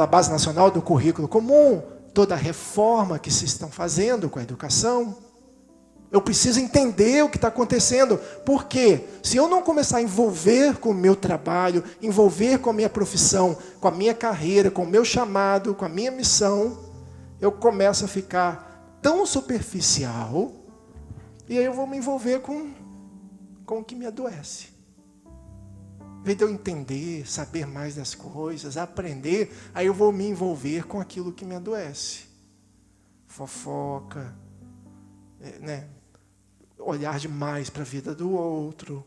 Base Nacional do Currículo Comum, toda a reforma que se estão fazendo com a educação. Eu preciso entender o que está acontecendo. Por quê? Se eu não começar a envolver com o meu trabalho, envolver com a minha profissão, com a minha carreira, com o meu chamado, com a minha missão, eu começo a ficar tão superficial, e aí eu vou me envolver com o que me adoece. Em vez de eu entender, saber mais das coisas, aprender, aí eu vou me envolver com aquilo que me adoece. Fofoca, né? Olhar demais para a vida do outro,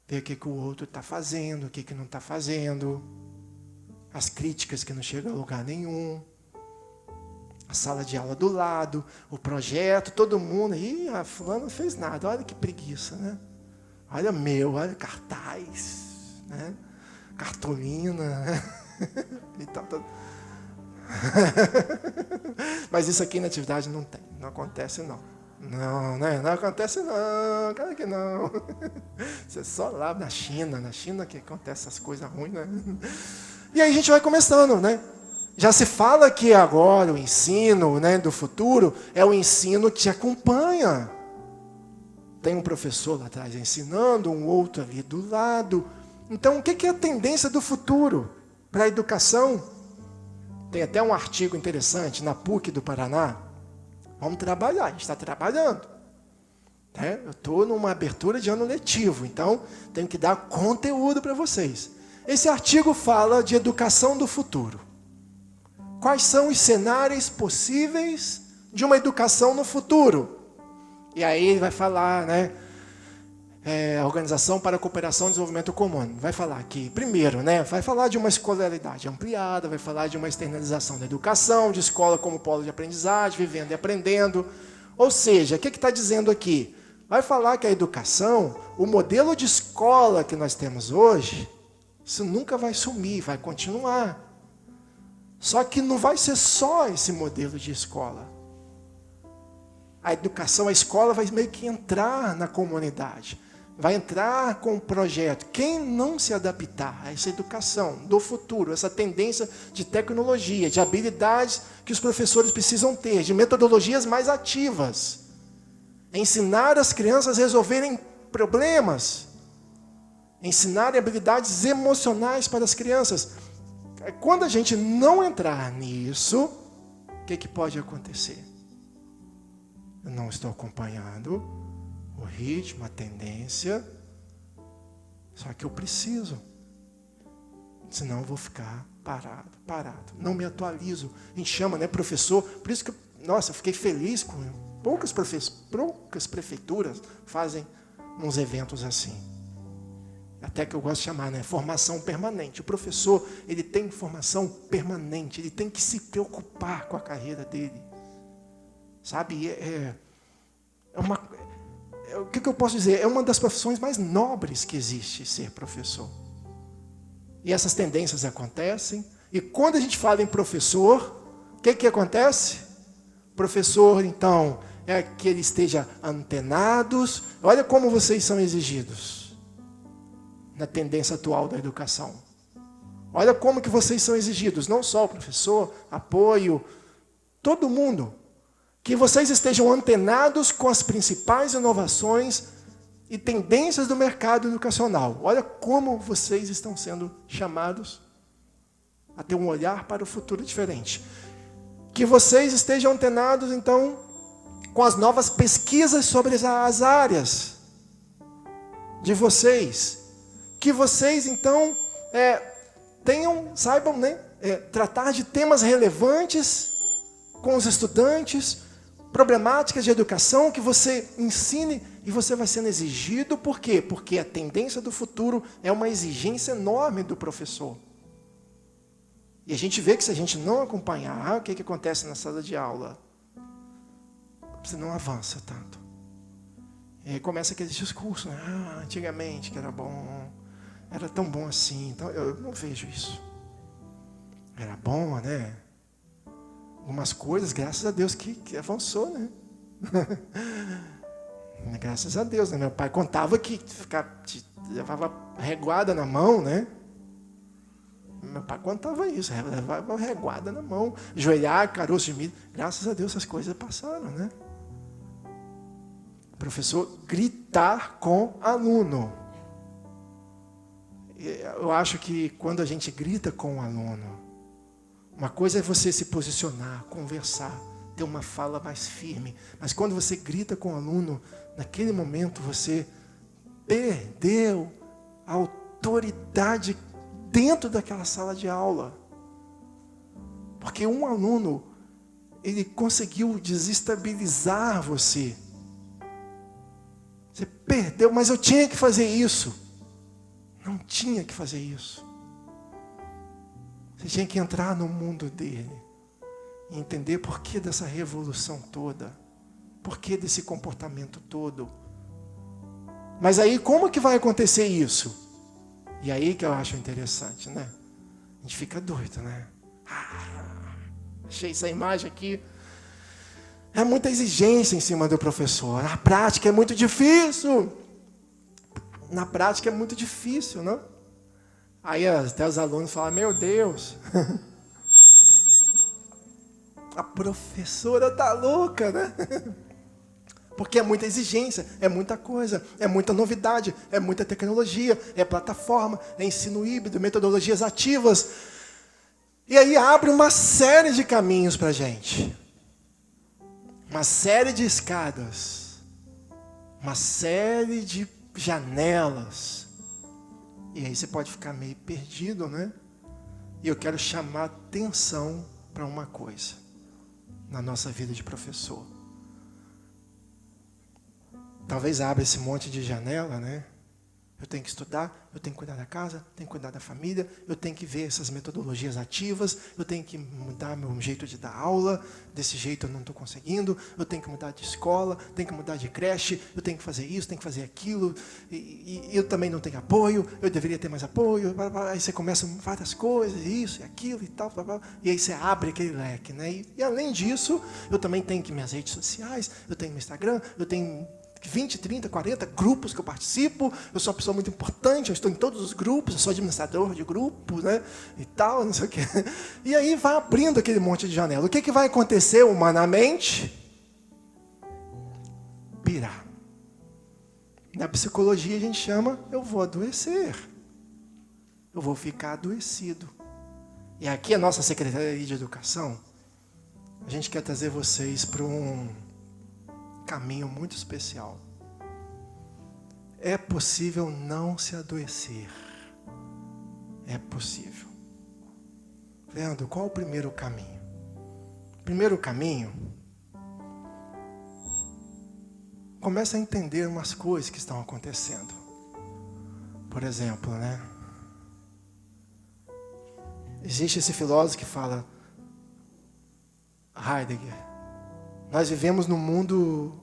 ver o que o outro está fazendo, o que não está fazendo, as críticas que não chegam a lugar nenhum, a sala de aula do lado, o projeto, todo mundo, a fulano não fez nada, olha que preguiça, né? Olha cartaz, né? Cartolina, né? E tal. Mas isso aqui na atividade não tem, não acontece não. Não, né? Não acontece não, claro que não. Isso é só lá na China que acontece essas coisas ruins, né? E aí a gente vai começando, né? Já se fala que agora o ensino, né, do futuro é o ensino que te acompanha. Tem um professor lá atrás ensinando, um outro ali do lado. Então, o que é a tendência do futuro para a educação? Tem até um artigo interessante na PUC do Paraná. Vamos trabalhar, a gente está trabalhando. Né? Eu estou numa abertura de ano letivo, então tenho que dar conteúdo para vocês. Esse artigo fala de educação do futuro. Quais são os cenários possíveis de uma educação no futuro? E aí ele vai falar, né? A Organização para a Cooperação e Desenvolvimento Comum. Vai falar aqui, primeiro, né? Vai falar de uma escolaridade ampliada, vai falar de uma externalização da educação, de escola como polo de aprendizagem, vivendo e aprendendo. Ou seja, o que está dizendo aqui? Vai falar que a educação, o modelo de escola que nós temos hoje, isso nunca vai sumir, vai continuar. Só que não vai ser só esse modelo de escola. A educação, a escola vai meio que entrar na comunidade. Vai entrar com um projeto. Quem não se adaptar a essa educação do futuro, essa tendência de tecnologia, de habilidades que os professores precisam ter, de metodologias mais ativas, ensinar as crianças a resolverem problemas, ensinar habilidades emocionais para as crianças. Quando a gente não entrar nisso, o que pode acontecer? Eu não estou acompanhando o ritmo, a tendência, só que eu preciso, senão eu vou ficar parado, não me atualizo. A gente chama, né, professor, por isso que, eu fiquei feliz com poucas prefeituras fazem uns eventos assim. Até que eu gosto de chamar, né, formação permanente. O professor, ele tem formação permanente, ele tem que se preocupar com a carreira dele. Sabe, o que eu posso dizer? É uma das profissões mais nobres que existe, ser professor. E essas tendências acontecem. E quando a gente fala em professor, o que acontece? Professor, então, é que ele esteja antenados. Olha como vocês são exigidos na tendência atual da educação. Olha como que vocês são exigidos, não só o professor, apoio, todo mundo. Que vocês estejam antenados com as principais inovações e tendências do mercado educacional. Olha como vocês estão sendo chamados a ter um olhar para o futuro diferente. Que vocês estejam antenados, então, com as novas pesquisas sobre as áreas de vocês. Que vocês, então, saibam, né, tratar de temas relevantes com os estudantes, problemáticas de educação, que você ensine e você vai sendo exigido. Por quê? Porque a tendência do futuro é uma exigência enorme do professor. E a gente vê que se a gente não acompanhar, o que acontece na sala de aula? Você não avança tanto. E aí começa aquele discurso, né? Antigamente que era bom, era tão bom assim. Então, eu não vejo isso. Era bom, né? Algumas coisas, graças a Deus, que avançou, né? Graças a Deus, né? Meu pai contava que levava reguada na mão, né? Meu pai contava isso, levava reguada na mão, joelhar, caroço de milho. Graças a Deus essas coisas passaram, né? O professor gritar com aluno. Eu acho que quando a gente grita com o aluno, uma coisa é você se posicionar, conversar, ter uma fala mais firme. Mas quando você grita com o aluno, naquele momento você perdeu a autoridade dentro daquela sala de aula. Porque um aluno, ele conseguiu desestabilizar você. Você perdeu, mas eu tinha que fazer isso. Não tinha que fazer isso. Você tinha que entrar no mundo dele e entender por que dessa revolução toda, por que desse comportamento todo. Mas aí como que vai acontecer isso? E aí que eu acho interessante, né? A gente fica doido, né? Achei essa imagem aqui. É muita exigência em cima do professor. Na prática é muito difícil. Na prática é muito difícil, não? Aí até os alunos falam, meu Deus, a professora tá louca, né? Porque é muita exigência, é muita coisa, é muita novidade, é muita tecnologia, é plataforma, é ensino híbrido, metodologias ativas. E aí abre uma série de caminhos para a gente. Uma série de escadas. Uma série de janelas. E aí você pode ficar meio perdido, né? E eu quero chamar atenção para uma coisa na nossa vida de professor. Talvez abra esse monte de janela, né? Eu tenho que estudar, eu tenho que cuidar da casa, eu tenho que cuidar da família, eu tenho que ver essas metodologias ativas, eu tenho que mudar meu jeito de dar aula, desse jeito eu não estou conseguindo, eu tenho que mudar de escola, tenho que mudar de creche, eu tenho que fazer isso, tenho que fazer aquilo, e eu também não tenho apoio, eu deveria ter mais apoio, aí você começa várias coisas, isso e aquilo e tal, e aí você abre aquele leque, né? E além disso, eu também tenho que minhas redes sociais, eu tenho meu Instagram, eu tenho 20, 30, 40 grupos que eu participo, eu sou uma pessoa muito importante, eu estou em todos os grupos, eu sou administrador de grupos, né, e tal, não sei o quê. E aí vai abrindo aquele monte de janela. O que vai acontecer humanamente? Pirar. Na psicologia a gente chama, eu vou adoecer. Eu vou ficar adoecido. E aqui a nossa Secretaria de Educação, a gente quer trazer vocês para um caminho muito especial. É possível não se adoecer. É possível. Leandro, qual o primeiro caminho? O primeiro caminho, começa a entender umas coisas que estão acontecendo. Por exemplo, né? Existe esse filósofo que fala, Heidegger, nós vivemos num mundo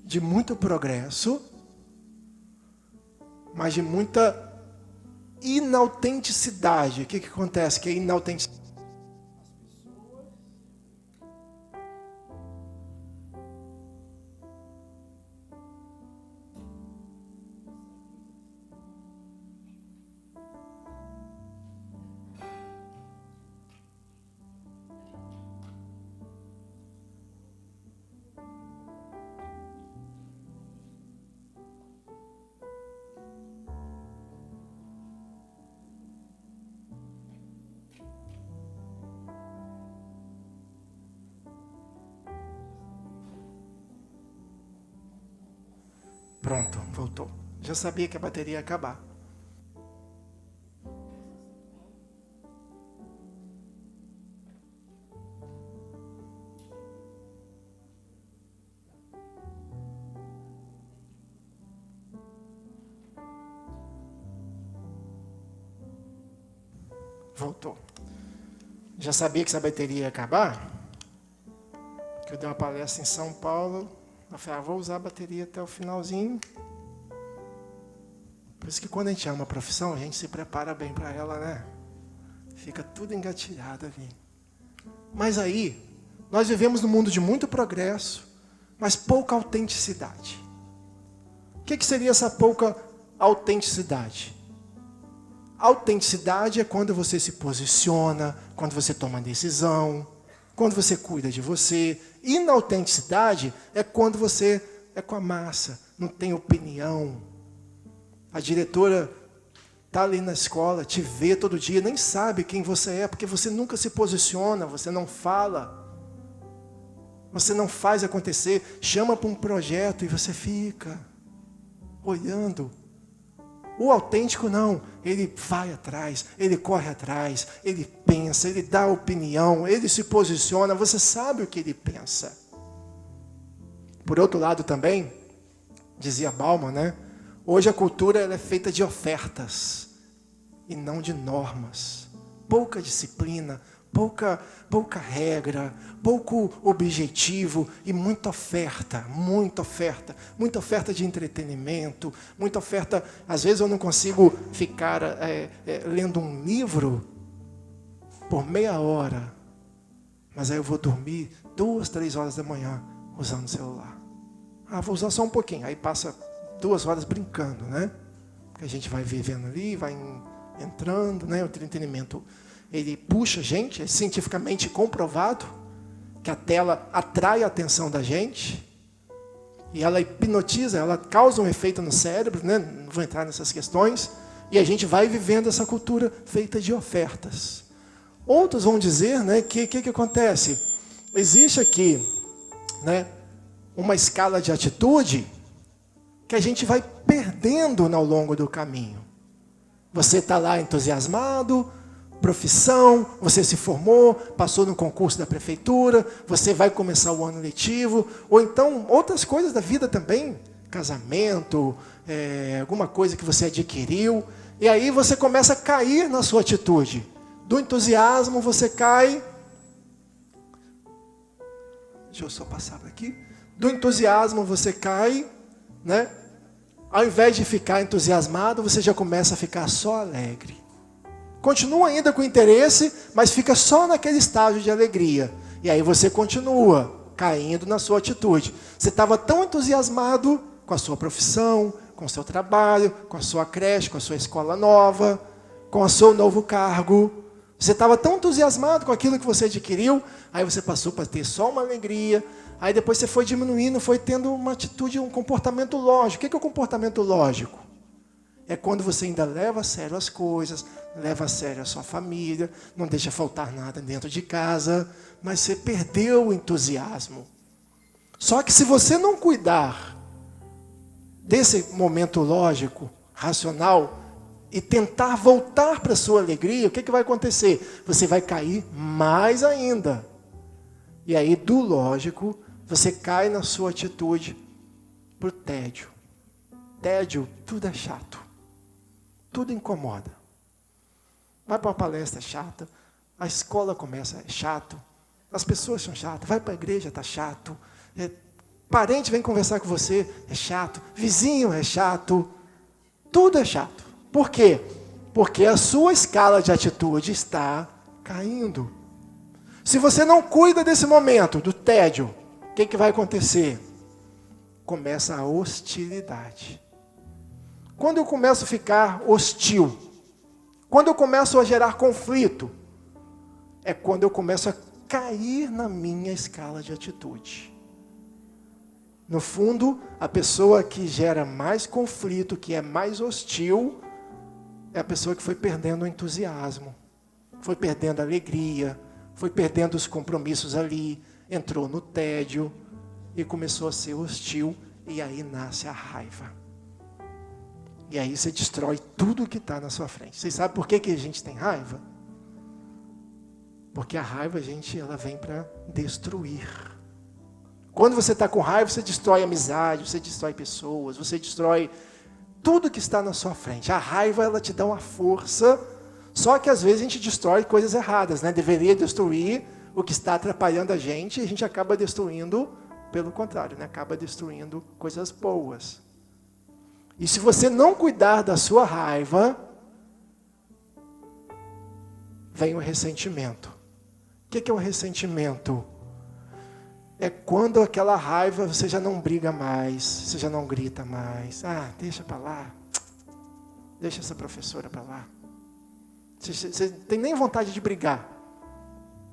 de muito progresso, mas de muita inautenticidade. O que acontece? Que é inautenticidade. Pronto, voltou. Já sabia que a bateria ia acabar. Voltou. Já sabia que essa bateria ia acabar? Que eu dei uma palestra em São Paulo. Eu falei, vou usar a bateria até o finalzinho. Por isso que quando a gente ama a profissão, a gente se prepara bem para ela, né? Fica tudo engatilhado ali. Mas aí, nós vivemos num mundo de muito progresso, mas pouca autenticidade. O que seria essa pouca autenticidade? Autenticidade é quando você se posiciona, quando você toma decisão, quando você cuida de você. Inautenticidade é quando você é com a massa, não tem opinião. A diretora está ali na escola, te vê todo dia, nem sabe quem você é, porque você nunca se posiciona, você não fala, você não faz acontecer, chama para um projeto e você fica olhando. O autêntico não, ele vai atrás, ele corre atrás, ele pensa, ele dá opinião, ele se posiciona, você sabe o que ele pensa. Por outro lado também, dizia Bauman, né? Hoje a cultura ela é feita de ofertas e não de normas. Pouca disciplina, pouca regra, pouco objetivo e muita oferta de entretenimento, muita oferta. Às vezes eu não consigo ficar lendo um livro por meia hora, mas aí eu vou dormir 2, 3 horas da manhã usando o celular. Vou usar só um pouquinho, aí passa 2 horas brincando, né? Porque a gente vai vivendo ali, vai entrando, né? O entretenimento, ele puxa a gente, é cientificamente comprovado que a tela atrai a atenção da gente e ela hipnotiza, ela causa um efeito no cérebro, né? Não vou entrar nessas questões, e a gente vai vivendo essa cultura feita de ofertas. Outros vão dizer, né, que acontece? Existe aqui, né, uma escala de atitude que a gente vai perdendo ao longo do caminho. Você está lá entusiasmado, profissão, você se formou, passou no concurso da prefeitura, você vai começar o ano letivo, ou então outras coisas da vida também, casamento, alguma coisa que você adquiriu, e aí você começa a cair na sua atitude. Do entusiasmo você cai. Deixa eu só passar por aqui. Do entusiasmo você cai, né? Ao invés de ficar entusiasmado, você já começa a ficar só alegre. Continua ainda com interesse, mas fica só naquele estágio de alegria. E aí você continua caindo na sua atitude. Você estava tão entusiasmado com a sua profissão, com o seu trabalho, com a sua creche, com a sua escola nova, com o seu novo cargo. Você estava tão entusiasmado com aquilo que você adquiriu, aí você passou para ter só uma alegria, aí depois você foi diminuindo, foi tendo uma atitude, um comportamento lógico. O que é o comportamento lógico? É quando você ainda leva a sério as coisas, leva a sério a sua família, não deixa faltar nada dentro de casa, mas você perdeu o entusiasmo. Só que se você não cuidar desse momento lógico, racional, e tentar voltar para a sua alegria, o que vai acontecer? Você vai cair mais ainda. E aí, do lógico, você cai na sua atitude para o tédio. Tédio, tudo é chato. Tudo incomoda. Vai para uma palestra chata, a escola começa, é chato, as pessoas são chatas, vai para a igreja, está chato, parente vem conversar com você, é chato, vizinho é chato, tudo é chato. Por quê? Porque a sua escala de atitude está caindo. Se você não cuida desse momento, do tédio, o que vai acontecer? Começa a hostilidade. Quando eu começo a ficar hostil, quando eu começo a gerar conflito, é quando eu começo a cair na minha escala de atitude. No fundo, a pessoa que gera mais conflito, que é mais hostil, é a pessoa que foi perdendo o entusiasmo, foi perdendo a alegria, foi perdendo os compromissos ali, entrou no tédio e começou a ser hostil, e aí nasce a raiva. E aí você destrói tudo que está na sua frente. Vocês sabem por que a gente tem raiva? Porque a raiva, ela vem para destruir. Quando você está com raiva, você destrói amizade, você destrói pessoas, você destrói tudo que está na sua frente. A raiva, ela te dá uma força, só que às vezes a gente destrói coisas erradas, né? Deveria destruir o que está atrapalhando a gente, e a gente acaba destruindo, pelo contrário, né? Acaba destruindo coisas boas. E se você não cuidar da sua raiva, vem o ressentimento. O que é o ressentimento? É quando aquela raiva você já não briga mais, você já não grita mais. Deixa para lá. Deixa essa professora para lá. Você não tem nem vontade de brigar.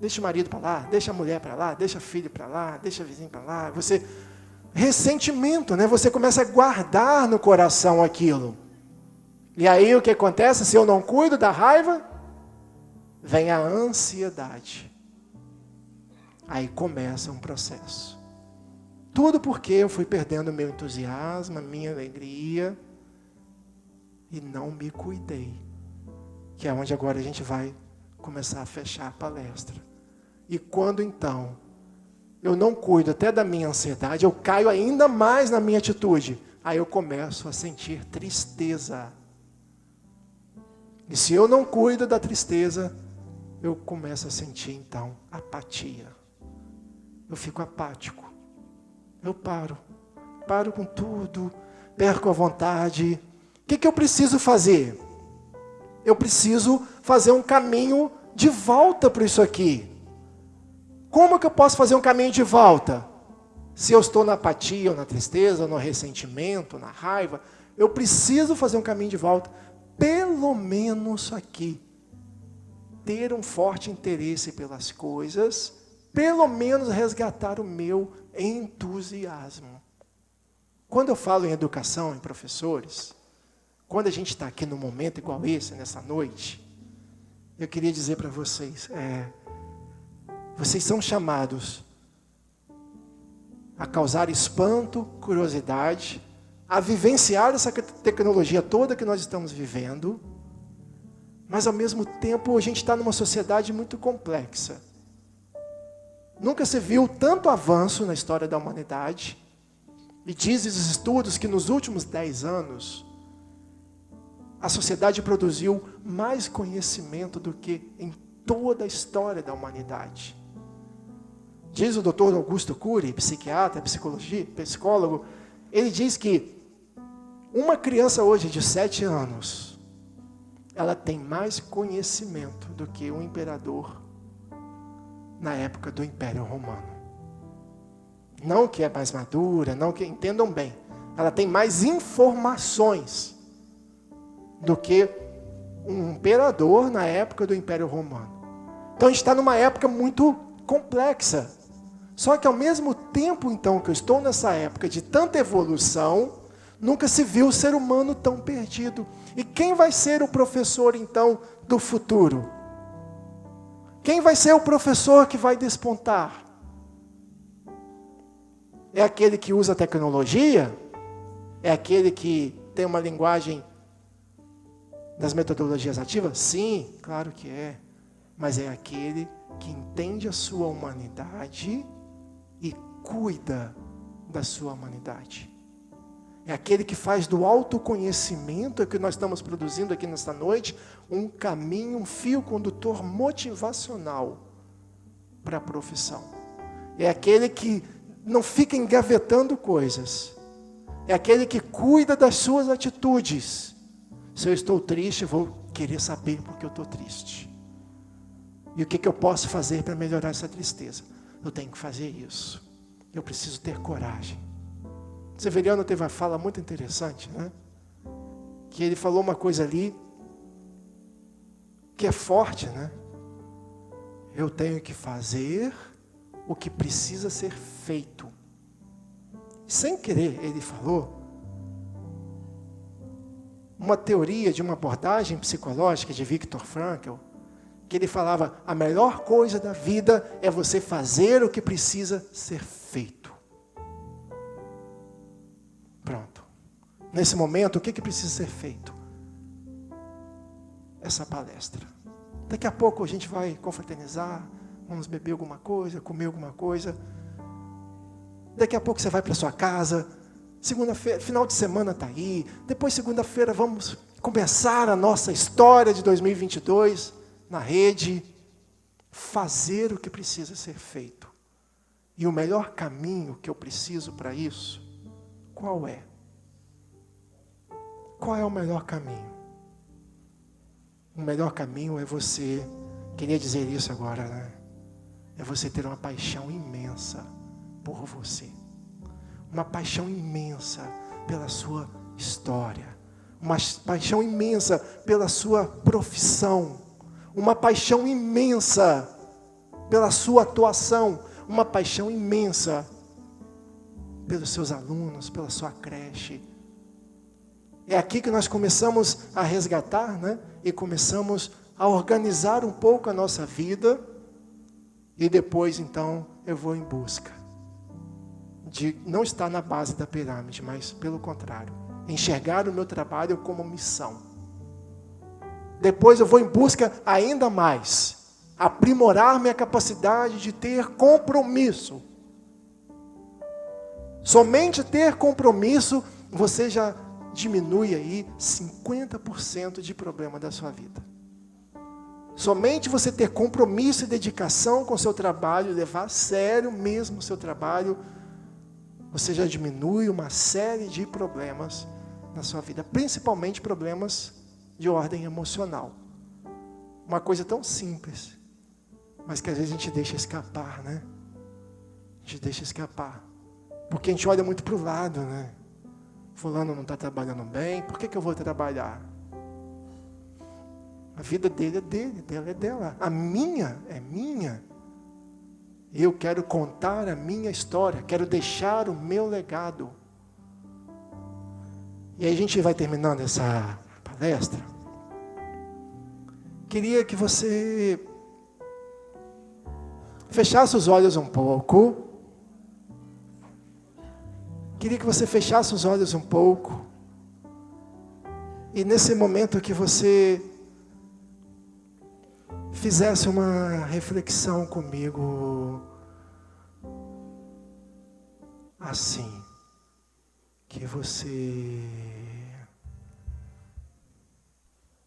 Deixa o marido para lá, deixa a mulher para lá, deixa o filho para lá, deixa o vizinho para lá. Ressentimento, né? Você começa a guardar no coração aquilo. E aí o que acontece? Se eu não cuido da raiva, vem a ansiedade. Aí começa um processo. Tudo porque eu fui perdendo o meu entusiasmo, a minha alegria, e não me cuidei. Que é onde agora a gente vai começar a fechar a palestra. E quando então eu não cuido até da minha ansiedade, eu caio ainda mais na minha atitude. aí eu começo a sentir tristeza. E se eu não cuido da tristeza, eu começo a sentir então apatia. Eu fico apático. Eu paro com tudo, perco a vontade. O que eu preciso fazer? Eu preciso fazer um caminho de volta para isso aqui. Como que eu posso fazer um caminho de volta? Se eu estou na apatia, ou na tristeza, ou no ressentimento, na raiva, eu preciso fazer um caminho de volta. Pelo menos aqui. Ter um forte interesse pelas coisas, pelo menos resgatar o meu entusiasmo. Quando eu falo em educação, em professores, quando a gente está aqui num momento igual esse, nessa noite, eu queria dizer para vocês, vocês são chamados a causar espanto, curiosidade, a vivenciar essa tecnologia toda que nós estamos vivendo, mas ao mesmo tempo a gente está numa sociedade muito complexa. Nunca se viu tanto avanço na história da humanidade, e dizem os estudos que nos últimos 10 anos, a sociedade produziu mais conhecimento do que em toda a história da humanidade. Diz o Dr. Augusto Cury, psiquiatra, psicólogo, ele diz que uma criança hoje de 7 anos, ela tem mais conhecimento do que o imperador na época do Império Romano. Não que é mais madura, não que, entendam bem, ela tem mais informações do que um imperador na época do Império Romano. Então a gente está numa época muito complexa. Só que ao mesmo tempo então que eu estou nessa época de tanta evolução, nunca se viu o ser humano tão perdido. E quem vai ser o professor então do futuro? Quem vai ser o professor que vai despontar? É aquele que usa tecnologia? É aquele que tem uma linguagem das metodologias ativas? Sim, claro que é. Mas é aquele que entende a sua humanidade e cuida da sua humanidade. É aquele que faz do autoconhecimento que nós estamos produzindo aqui nesta noite um caminho, um fio condutor motivacional para a profissão. É aquele que não fica engavetando coisas. É aquele que cuida das suas atitudes. Se eu estou triste, eu vou querer saber por que eu estou triste. E o que eu posso fazer para melhorar essa tristeza? Eu tenho que fazer isso. Eu preciso ter coragem. Severiano teve uma fala muito interessante, né? Que ele falou uma coisa ali que é forte, né? Eu tenho que fazer o que precisa ser feito. Sem querer, ele falou uma teoria de uma abordagem psicológica de Viktor Frankl, que ele falava, a melhor coisa da vida é você fazer o que precisa ser feito. Pronto. Nesse momento, o que precisa ser feito? Essa palestra. Daqui a pouco a gente vai confraternizar, vamos beber alguma coisa, comer alguma coisa. Daqui a pouco você vai para sua casa. Segunda-feira, final de semana está aí. Depois, segunda-feira, vamos começar a nossa história de 2022 na rede. Fazer o que precisa ser feito. E o melhor caminho que eu preciso para isso, qual é? Qual é o melhor caminho? O melhor caminho é você, queria dizer isso agora, né? É você ter uma paixão imensa por você. Uma paixão imensa pela sua história. Uma paixão imensa pela sua profissão. Uma paixão imensa pela sua atuação. Uma paixão imensa pelos seus alunos, pela sua creche. É aqui que nós começamos a resgatar, né? E começamos a organizar um pouco a nossa vida. E depois, então, eu vou em busca de não estar na base da pirâmide, mas pelo contrário, enxergar o meu trabalho como missão. Depois eu vou em busca ainda mais, aprimorar minha capacidade de ter compromisso. Somente ter compromisso você já diminui aí 50% de problema da sua vida. Somente você ter compromisso e dedicação com o seu trabalho, levar a sério mesmo o seu trabalho, você já diminui uma série de problemas na sua vida, principalmente problemas de ordem emocional. Uma coisa tão simples, mas que às vezes a gente deixa escapar, né? A gente deixa escapar, porque a gente olha muito para o lado, né? Fulano não está trabalhando bem, por que eu vou trabalhar? A vida dele é dele, dela é dela. A minha é minha. Eu quero contar a minha história, quero deixar o meu legado. E aí a gente vai terminando essa palestra. Queria que você fechasse os olhos um pouco. Queria que você fechasse os olhos um pouco. E nesse momento que você fizesse uma reflexão comigo, assim, que você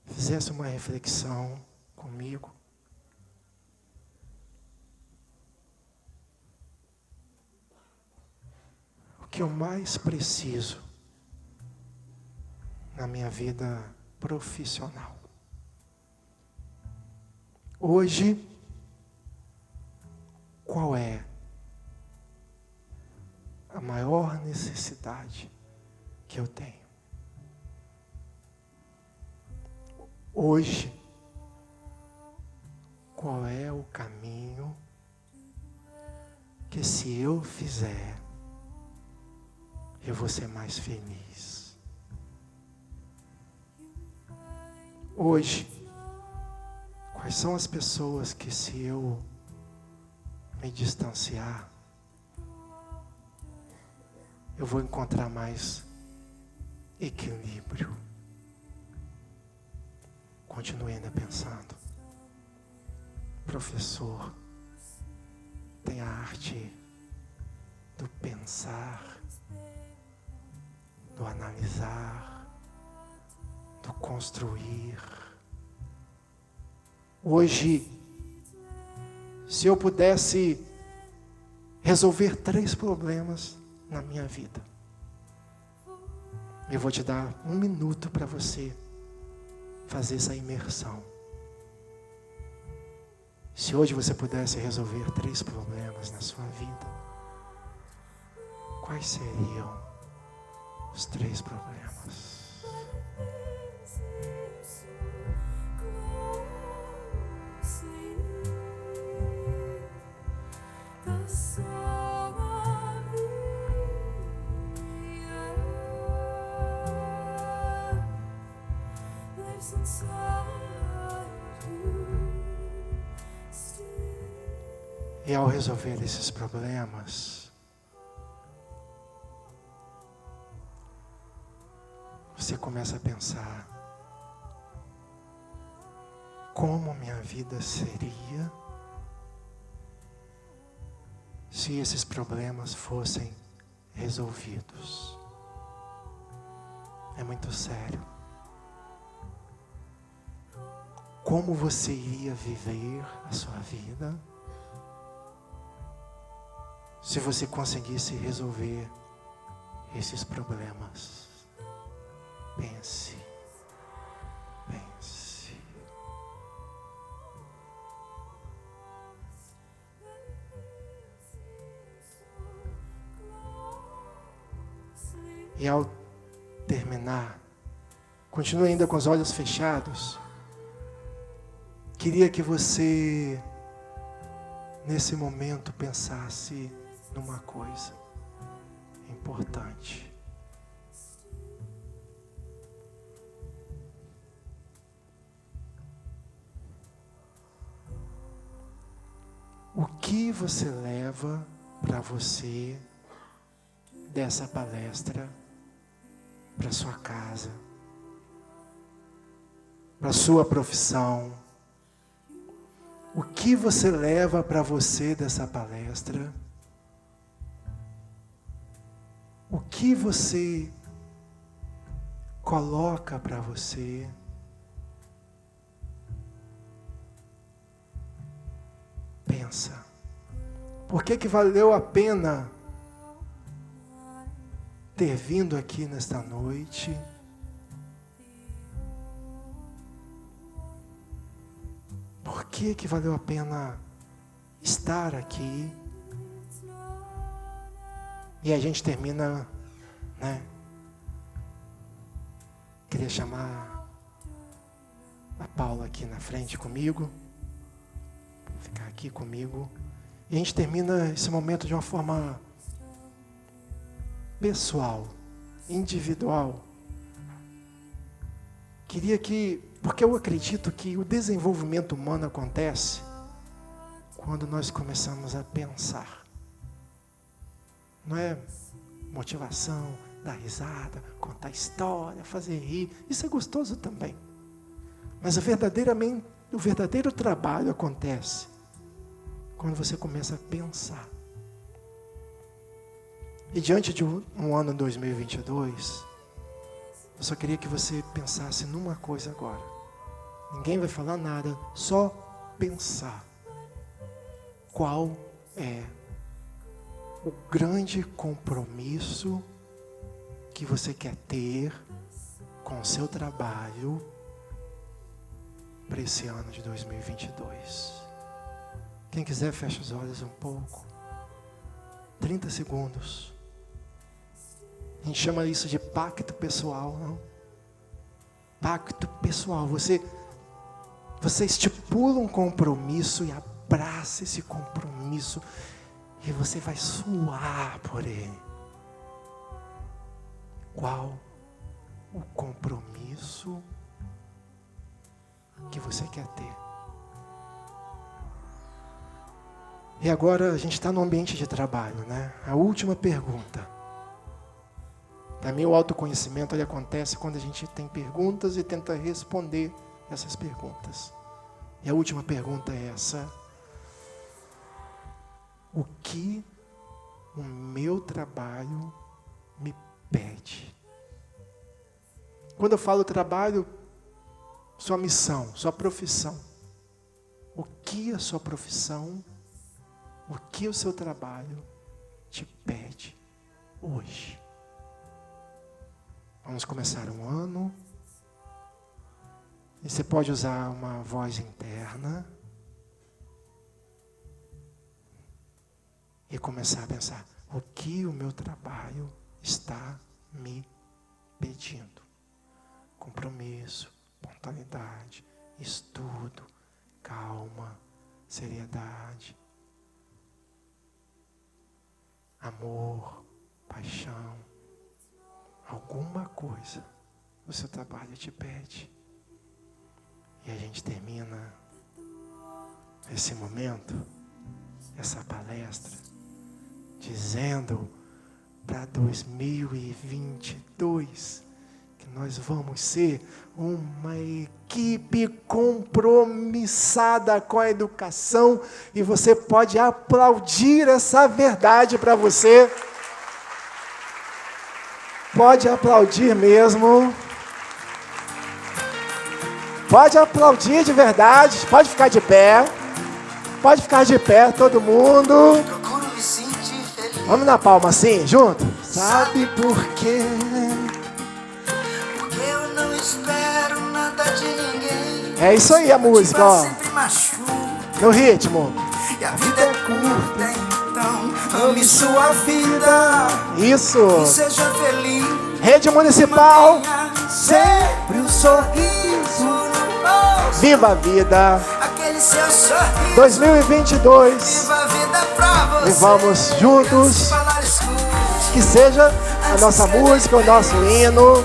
fizesse uma reflexão comigo. O que eu mais preciso na minha vida profissional? Hoje, qual é a maior necessidade que eu tenho? Hoje, qual é o caminho que, se eu fizer, eu vou ser mais feliz? Hoje, quais são as pessoas que, se eu me distanciar, eu vou encontrar mais equilíbrio? Continue ainda pensando. Professor, tem a arte do pensar, do analisar, do construir. Hoje, se eu pudesse resolver 3 problemas na minha vida, eu vou te dar 1 minuto para você fazer essa imersão. Se hoje você pudesse resolver 3 problemas na sua vida, quais seriam os 3 problemas? E ao resolver esses problemas, você começa a pensar: como minha vida seria se esses problemas fossem resolvidos? É muito sério. Como você iria viver a sua vida se você conseguisse resolver esses problemas? Pense, pense. E ao terminar, continue ainda com os olhos fechados. Queria que você, nesse momento, pensasse numa coisa importante. O que você leva para você dessa palestra para sua casa, para sua profissão? O que você leva para você dessa palestra? O que você coloca para você. Pensa, por que valeu a pena ter vindo aqui nesta noite? Por que valeu a pena estar aqui? E a gente termina, né? Queria chamar a Paula aqui na frente comigo, ficar aqui comigo. E a gente termina esse momento de uma forma pessoal, individual. Porque eu acredito que o desenvolvimento humano acontece quando nós começamos a pensar. Não é motivação, dar risada, contar história, fazer rir. Isso é gostoso também. Mas o verdadeiro trabalho acontece quando você começa a pensar. E diante de um ano 2022, eu só queria que você pensasse numa coisa agora. Ninguém vai falar nada, só pensar. Qual é o grande compromisso que você quer ter com o seu trabalho para esse ano de 2022? Quem quiser, fecha os olhos um pouco. 30 segundos. A gente chama isso de pacto pessoal, não? Pacto pessoal. Você estipula um compromisso e abraça esse compromisso. E você vai suar por ele. Qual o compromisso que você quer ter? E agora a gente está no ambiente de trabalho, né? A última pergunta. Para mim o autoconhecimento ele acontece quando a gente tem perguntas e tenta responder essas perguntas. E a última pergunta é essa. O que o meu trabalho me pede? Quando eu falo trabalho, sua missão, sua profissão. O que a sua profissão, o que o seu trabalho te pede hoje? Vamos começar um ano. E você pode usar uma voz interna. E começar a pensar, o que o meu trabalho está me pedindo? Compromisso, pontualidade, estudo, calma, seriedade, amor, paixão. Alguma coisa o seu trabalho te pede. E a gente termina esse momento, essa palestra, dizendo para 2022 que nós vamos ser uma equipe compromissada com a educação, e você pode aplaudir essa verdade para você. Pode aplaudir mesmo. Pode aplaudir de verdade. Pode ficar de pé. Pode ficar de pé, todo mundo. Vamos na palma assim, junto. Sabe por quê? Porque eu não espero nada de ninguém. É isso aí a música, ó. Sempre machuca. No ritmo. E a vida é curta, então ame sua vida. Isso. E seja feliz. Rede Municipal. Sempre um sorriso no rosto. Viva a vida. Aquele seu sorriso. 2022. Viva a vida pra você. E vamos juntos. Falar escuro. Que seja a nossa música, o nosso hino.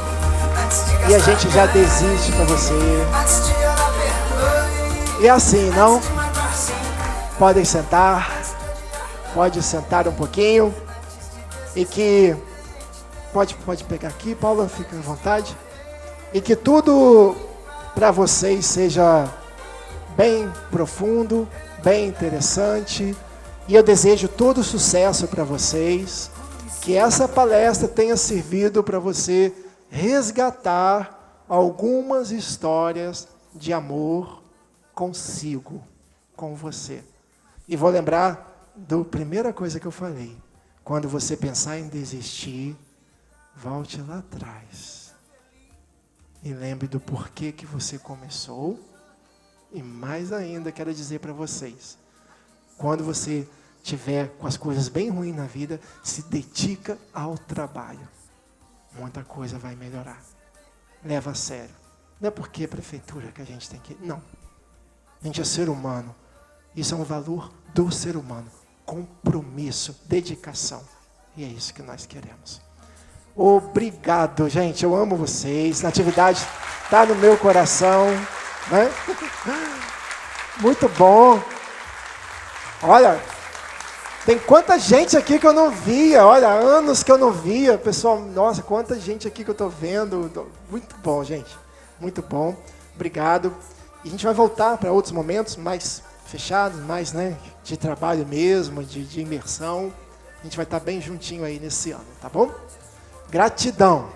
E a gente já desiste para você. Antes de orar, perdoe. E assim, não? De matar, sim. Podem sentar. Pode sentar um pouquinho. E que... Pode pegar aqui, Paula, fica à vontade. E que tudo para vocês seja bem profundo, bem interessante. E eu desejo todo sucesso para vocês. Que essa palestra tenha servido para você resgatar algumas histórias de amor consigo, com você. E vou lembrar da primeira coisa que eu falei. Quando você pensar em desistir, volte lá atrás. E lembre do porquê que você começou. E mais ainda, quero dizer para vocês. Quando você tiver com as coisas bem ruins na vida, se dedica ao trabalho. Muita coisa vai melhorar. Leva a sério. Não é porque é prefeitura que a gente tem que... Não. A gente é ser humano. Isso é um valor do ser humano. Compromisso, dedicação. E é isso que nós queremos. Obrigado, gente. Eu amo vocês. Natividade está no meu coração. Né? Muito bom. Olha, tem quanta gente aqui que eu não via. Olha, anos que eu não via. Pessoal, nossa, quanta gente aqui que eu estou vendo. Muito bom, gente. Muito bom. Obrigado. E a gente vai voltar para outros momentos mais fechados, mais, né, de trabalho mesmo, de imersão. A gente vai estar bem juntinho aí nesse ano, tá bom? Gratidão.